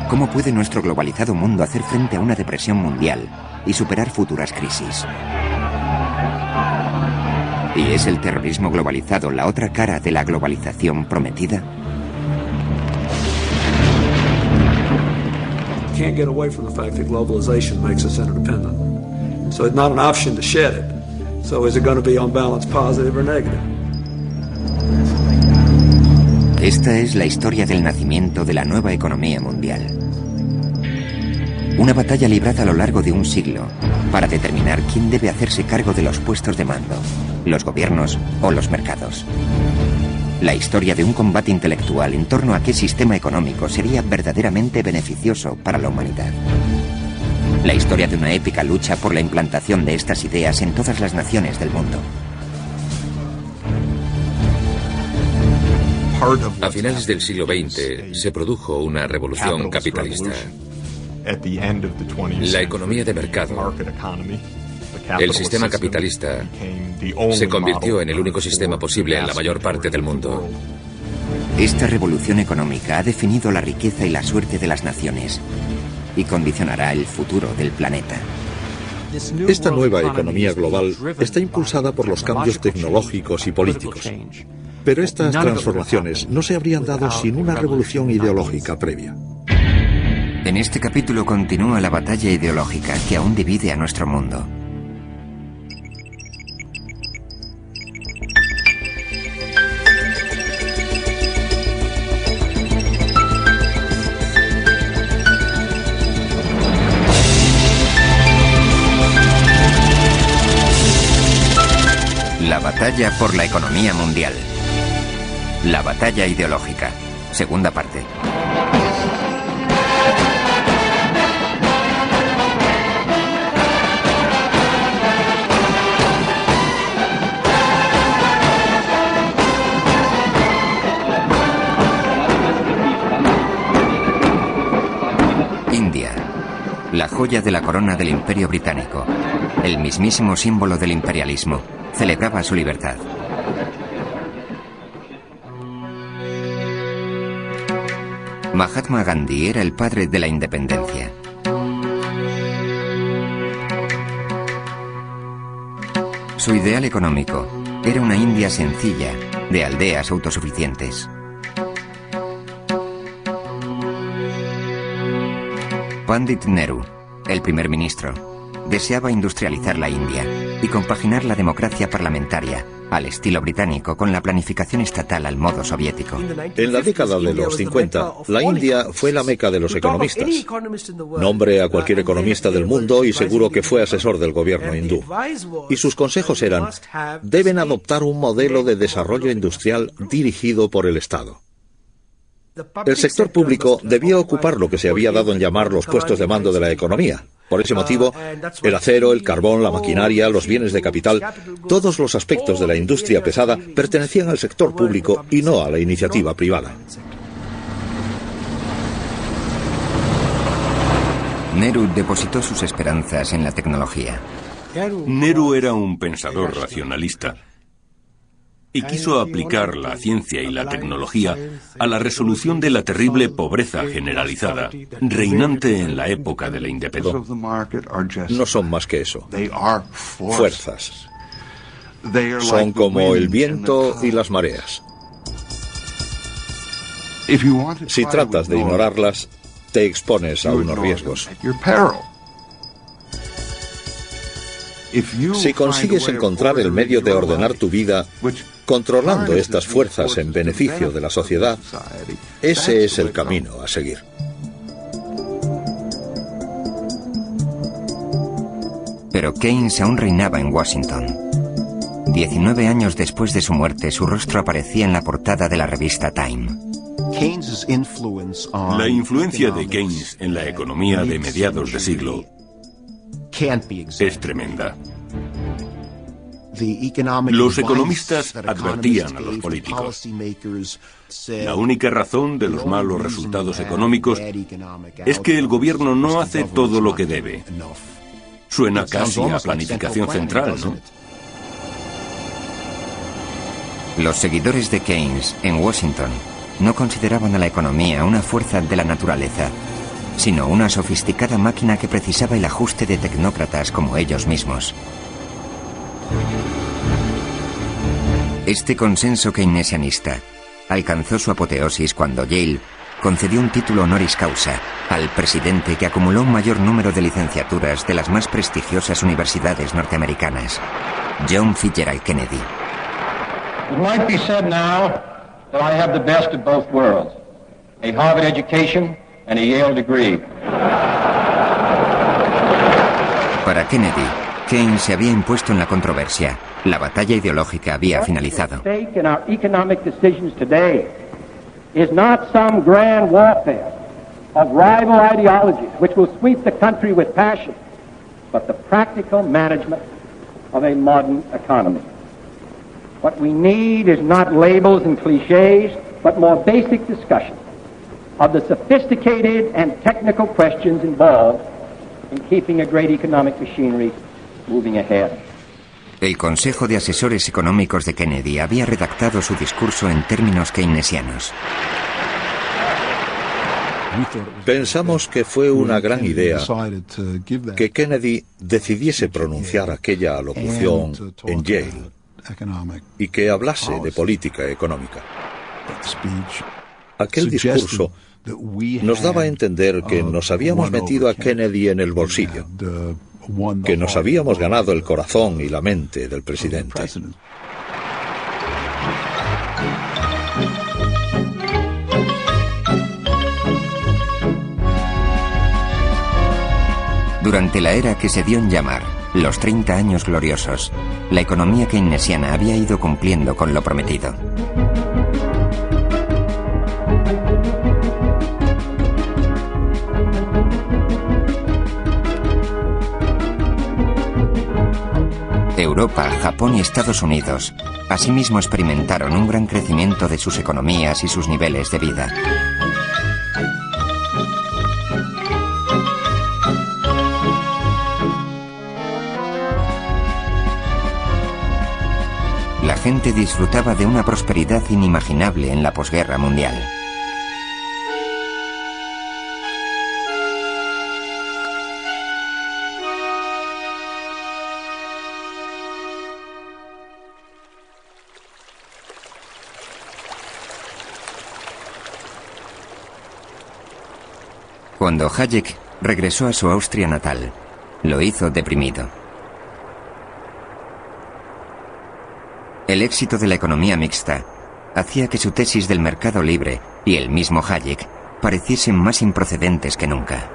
Speaker 1: ¿Cómo puede nuestro globalizado mundo hacer frente a una depresión mundial y superar futuras crisis? ¿Y es el terrorismo globalizado la otra cara de la globalización prometida?
Speaker 4: Can't get away from the fact that globalization makes us interdependent. So it's not an option to shed it. So is it going to be on balance positive or negative?
Speaker 1: Esta es la historia del nacimiento de la nueva economía mundial. Una batalla librada a lo largo de un siglo para determinar quién debe hacerse cargo de los puestos de mando, los gobiernos o los mercados. La historia de un combate intelectual en torno a qué sistema económico sería verdaderamente beneficioso para la humanidad. La historia de una épica lucha por la implantación de estas ideas en todas las naciones del mundo.
Speaker 5: A finales del siglo XX se produjo una revolución capitalista. La economía de mercado, el sistema capitalista, se convirtió en el único sistema posible en la mayor parte del mundo.
Speaker 1: Esta revolución económica ha definido la riqueza y la suerte de las naciones y condicionará el futuro del planeta.
Speaker 5: Esta nueva economía global está impulsada por los cambios tecnológicos y políticos. Pero estas transformaciones no se habrían dado sin una revolución ideológica previa.
Speaker 1: En este capítulo continúa la batalla ideológica que aún divide a nuestro mundo. La batalla por la economía mundial. La batalla ideológica. Segunda parte. India. La joya de la corona del Imperio Británico. El mismísimo símbolo del imperialismo. Celebraba su libertad. Mahatma Gandhi era el padre de la independencia. Su ideal económico era una India sencilla, de aldeas autosuficientes. Pandit Nehru, el primer ministro, deseaba industrializar la India y compaginar la democracia parlamentaria, al estilo británico, con la planificación estatal al modo soviético.
Speaker 5: En la década de los 50, la India fue la meca de los economistas. Nombre a cualquier economista del mundo y seguro que fue asesor del gobierno hindú. Y sus consejos eran: deben adoptar un modelo de desarrollo industrial dirigido por el Estado. El sector público debía ocupar lo que se había dado en llamar los puestos de mando de la economía. Por ese motivo, el acero, el carbón, la maquinaria, los bienes de capital, todos los aspectos de la industria pesada pertenecían al sector público y no a la iniciativa privada.
Speaker 1: Nehru depositó sus esperanzas en la tecnología.
Speaker 6: Nehru era un pensador racionalista y quiso aplicar la ciencia y la tecnología a la resolución de la terrible pobreza generalizada, reinante en la época de la independencia.
Speaker 5: No son más que eso. Fuerzas. Son como el viento y las mareas. Si tratas de ignorarlas, te expones a unos riesgos. Si consigues encontrar el medio de ordenar tu vida controlando estas fuerzas en beneficio de la sociedad, ese es el camino a seguir.
Speaker 1: Pero Keynes aún reinaba en Washington. 19 años después de su muerte, su rostro aparecía en la portada de la revista Time.
Speaker 6: La influencia de Keynes en la economía de mediados de siglo es tremenda. Los economistas advertían a los políticos: la única razón de los malos resultados económicos es que el gobierno no hace todo lo que debe. Suena casi a planificación central, ¿no?
Speaker 1: Los seguidores de Keynes en Washington no consideraban a la economía una fuerza de la naturaleza, sino una sofisticada máquina que precisaba el ajuste de tecnócratas como ellos mismos. Este consenso keynesianista alcanzó su apoteosis cuando Yale concedió un título honoris causa al presidente que acumuló un mayor número de licenciaturas de las más prestigiosas universidades norteamericanas, John Fitzgerald Kennedy.
Speaker 10: It might be said now that I have the best of both worlds, a Harvard education and a Yale degree.
Speaker 1: Para Kennedy, Keynes se había impuesto en la controversia. La batalla ideológica había finalizado.
Speaker 10: What is at stake in our economic decisions today is not some grand warfare of rival ideologies which will sweep the country with passion, but the practical management of a modern economy. What we need is not labels and cliches, but more basic discussion of the sophisticated and technical questions involved in keeping a great economic machinery moving ahead.
Speaker 1: El Consejo de Asesores Económicos de Kennedy había redactado su discurso en términos keynesianos.
Speaker 5: Pensamos que fue una gran idea que Kennedy decidiese pronunciar aquella alocución en Yale y que hablase de política económica. Aquel discurso nos daba a entender que nos habíamos metido a Kennedy en el bolsillo, que nos habíamos ganado el corazón y la mente del presidente.
Speaker 1: Durante la era que se dio en llamar los 30 años gloriosos, la economía keynesiana había ido cumpliendo con lo prometido. Europa, Japón y Estados Unidos asimismo experimentaron un gran crecimiento de sus economías y sus niveles de vida. La gente disfrutaba de una prosperidad inimaginable en la posguerra mundial. Cuando Hayek regresó a su Austria natal, lo hizo deprimido. El éxito de la economía mixta hacía que su tesis del mercado libre y el mismo Hayek pareciesen más improcedentes que nunca.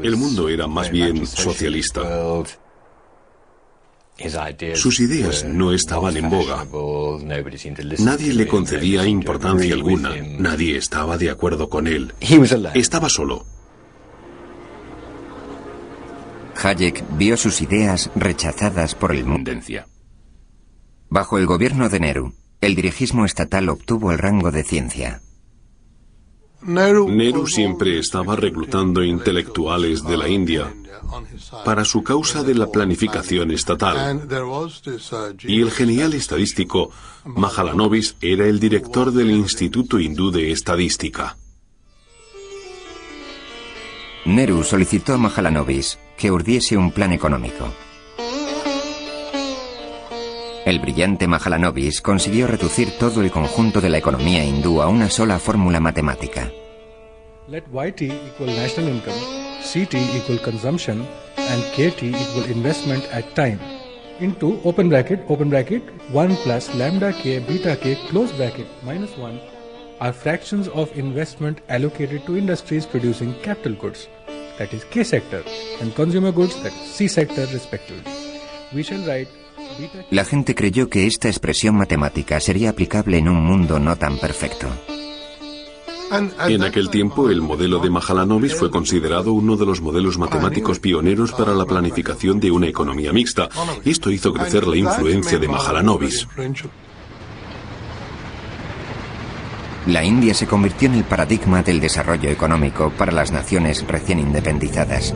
Speaker 7: El mundo era más bien socialista. Sus ideas no estaban en boga. Nadie le concedía importancia alguna. Nadie estaba de acuerdo con él. Estaba solo.
Speaker 1: Hayek vio sus ideas rechazadas por el mundo. Bajo el gobierno de Nehru, el dirigismo estatal obtuvo el rango de ciencia.
Speaker 7: Nehru siempre estaba reclutando intelectuales de la India para su causa de la planificación estatal. Y el genial estadístico Mahalanobis era el director del Instituto Hindú de Estadística.
Speaker 1: Nehru solicitó a Mahalanobis que urdiese un plan económico. El brillante Mahalanobis consiguió reducir todo el conjunto de la economía hindú a una sola fórmula matemática.
Speaker 8: Let YT equal national income, CT equal consumption, and KT equal investment at time. Into open bracket 1 plus lambda k beta k close bracket minus 1 are fractions of investment allocated to industries producing capital goods, that is K sector, and consumer goods, that is C sector respectively. We shall write.
Speaker 1: La gente creyó que esta expresión matemática sería aplicable en un mundo no tan perfecto.
Speaker 7: En aquel tiempo, el modelo de Mahalanobis fue considerado uno de los modelos matemáticos pioneros para la planificación de una economía mixta. Esto hizo crecer la influencia de Mahalanobis.
Speaker 1: La India se convirtió en el paradigma del desarrollo económico para las naciones recién independizadas.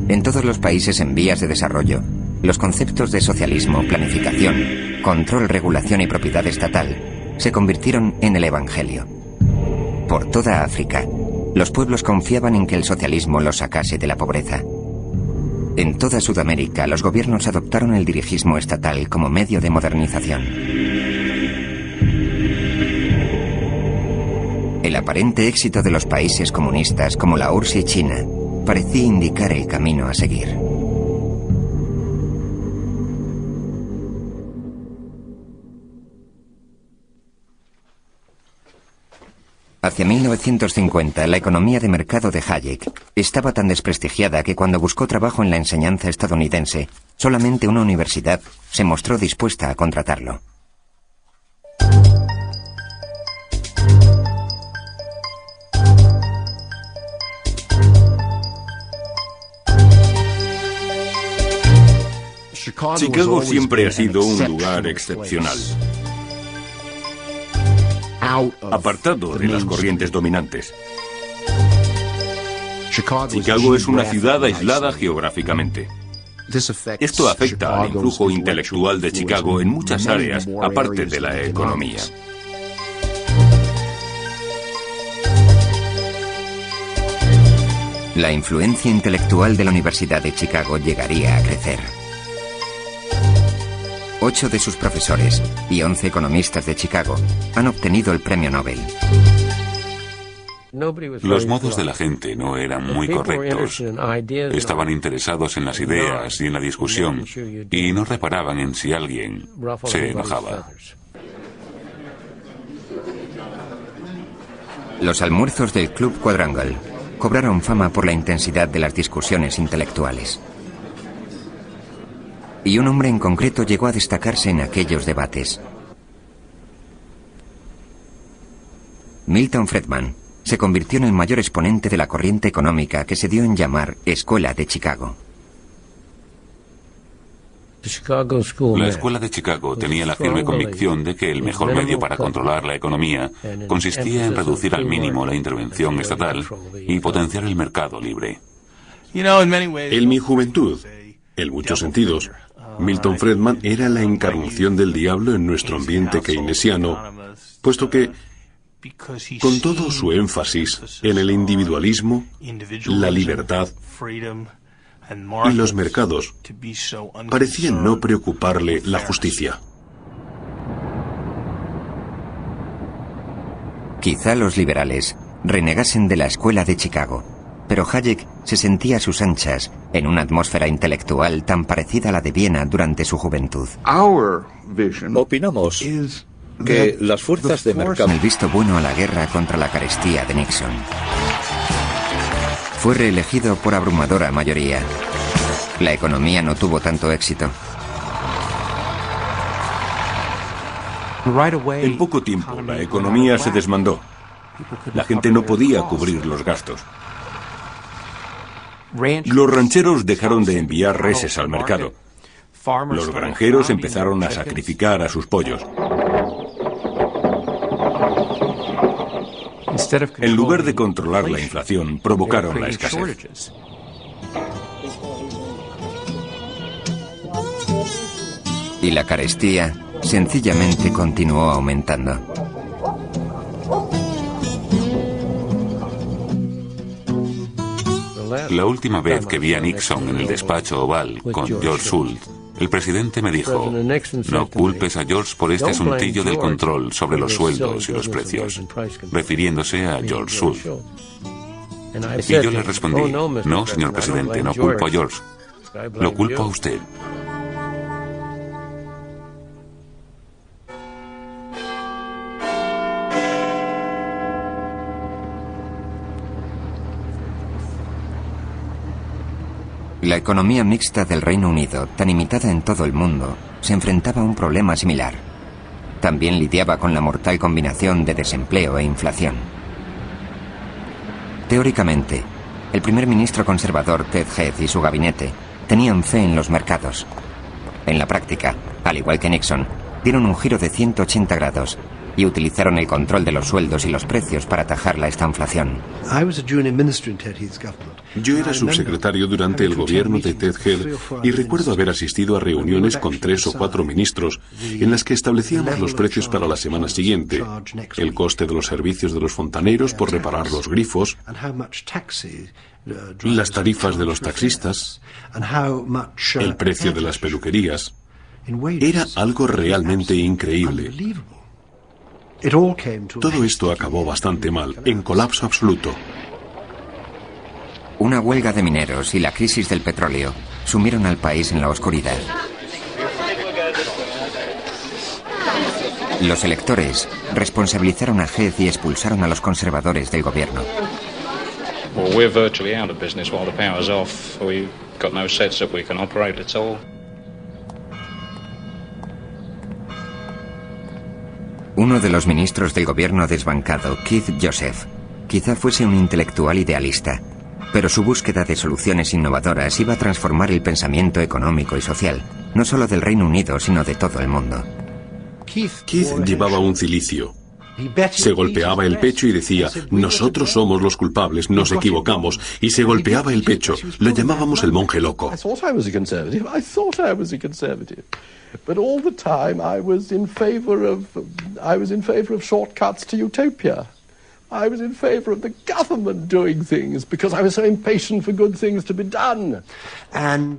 Speaker 1: En todos los países en vías de desarrollo, los conceptos de socialismo, planificación, control, regulación y propiedad estatal se convirtieron en el evangelio. Por toda África, los pueblos confiaban en que el socialismo los sacase de la pobreza. En toda Sudamérica, los gobiernos adoptaron el dirigismo estatal como medio de modernización. El aparente éxito de los países comunistas como la URSS y China parecía indicar el camino a seguir. Hacia 1950, la economía de mercado de Hayek estaba tan desprestigiada que cuando buscó trabajo en la enseñanza estadounidense, solamente una universidad se mostró dispuesta a contratarlo.
Speaker 6: Chicago siempre ha sido un lugar excepcional. apartado de las corrientes dominantes. Chicago es una ciudad aislada geográficamente. Esto afecta al influjo intelectual de Chicago en muchas áreas, aparte de la economía.
Speaker 1: La influencia intelectual de la Universidad de Chicago llegaría a crecer. 8 de sus profesores y 11 economistas de Chicago han obtenido el premio Nobel.
Speaker 9: Los modos de la gente no eran muy correctos. Estaban interesados en las ideas y en la discusión y no reparaban en si alguien se enojaba.
Speaker 1: Los almuerzos del Club Quadrangle cobraron fama por la intensidad de las discusiones intelectuales. Y un hombre en concreto llegó a destacarse en aquellos debates. Milton Friedman se convirtió en el mayor exponente de la corriente económica que se dio en llamar Escuela de Chicago.
Speaker 9: La Escuela de Chicago tenía la firme convicción de que el mejor medio para controlar la economía consistía en reducir al mínimo la intervención estatal y potenciar el mercado libre.
Speaker 7: En mi juventud, en muchos sentidos, Milton Friedman era la encarnación del diablo en nuestro ambiente keynesiano, puesto que, con todo su énfasis en el individualismo, la libertad y los mercados, parecían no preocuparle la justicia.
Speaker 1: Quizá los liberales renegasen de la Escuela de Chicago, pero Hayek se sentía a sus anchas en una atmósfera intelectual tan parecida a la de Viena durante su juventud.
Speaker 5: Opinamos que las fuerzas de mercado...
Speaker 1: El visto bueno a la guerra contra la carestía de Nixon. Fue reelegido por abrumadora mayoría. La economía no tuvo tanto éxito.
Speaker 6: En poco tiempo, la economía se desmandó. La gente no podía cubrir los gastos. Los rancheros dejaron de enviar reses al mercado. Los granjeros empezaron a sacrificar a sus pollos. En lugar de controlar la inflación, provocaron la escasez.
Speaker 1: Y la carestía sencillamente continuó aumentando.
Speaker 9: La última vez que vi a Nixon en el despacho oval con George Shultz, el presidente me dijo: no culpes a George por este asuntillo del control sobre los sueldos y los precios, refiriéndose a George Shultz. Y yo le respondí: no, señor presidente, no culpo a George, lo culpo a usted.
Speaker 1: La economía mixta del Reino Unido, tan imitada en todo el mundo, se enfrentaba a un problema similar. También lidiaba con la mortal combinación de desempleo e inflación. Teóricamente, el primer ministro conservador Ted Heath y su gabinete tenían fe en los mercados. En la práctica, al igual que Nixon, dieron un giro de 180 grados y utilizaron el control de los sueldos y los precios para atajar la estanflación.
Speaker 7: Yo era subsecretario durante el gobierno de Ted Heath y recuerdo haber asistido a reuniones con 3 o 4 ministros en las que establecíamos los precios para la semana siguiente, el coste de los servicios de los fontaneros por reparar los grifos, las tarifas de los taxistas, el precio de las peluquerías. Era algo realmente increíble. Todo esto acabó bastante mal, en colapso absoluto.
Speaker 1: Una huelga de mineros y la crisis del petróleo sumieron al país en la oscuridad. Los electores responsabilizaron a Heath y expulsaron a los conservadores del gobierno. Uno de los ministros del gobierno desbancado, Keith Joseph, quizá fuese un intelectual idealista, pero su búsqueda de soluciones innovadoras iba a transformar el pensamiento económico y social, no solo del Reino Unido, sino de todo el mundo.
Speaker 7: Keith llevaba un cilicio, Se golpeaba el pecho y decía, nosotros somos los culpables, nos equivocamos, y se golpeaba el pecho. Lo llamábamos el monje loco.
Speaker 12: But all the time I was in favor of shortcuts to utopia. I was in favor of the government doing things because I was so impatient for good things to be done.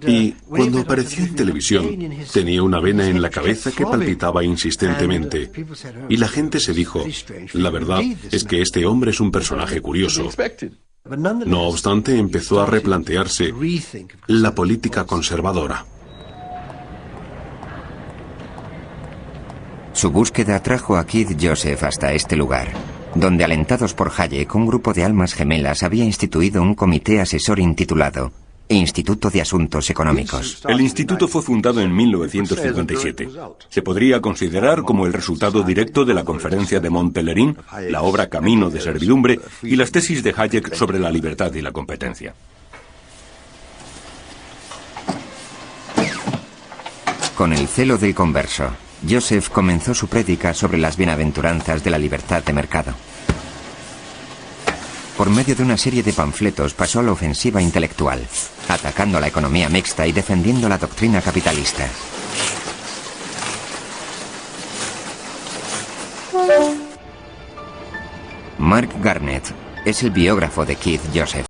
Speaker 7: Y cuando apareció en televisión, tenía una vena en la cabeza que palpitaba insistentemente. Y la gente se dijo, la verdad es que este hombre es un personaje curioso. No obstante, empezó a replantearse la política conservadora.
Speaker 1: Su búsqueda trajo a Keith Joseph hasta este lugar, donde, alentados por Hayek, un grupo de almas gemelas había instituido un comité asesor intitulado Instituto de Asuntos Económicos.
Speaker 6: El instituto fue fundado en 1957. Se podría considerar como el resultado directo de la conferencia de Mont-Pelerin, la obra Camino de Servidumbre y las tesis de Hayek sobre la libertad y la competencia.
Speaker 1: Con el celo del converso, Joseph comenzó su prédica sobre las bienaventuranzas de la libertad de mercado. Por medio de una serie de panfletos pasó a la ofensiva intelectual, atacando a la economía mixta y defendiendo la doctrina capitalista. Mark Garnett es el biógrafo de Keith Joseph.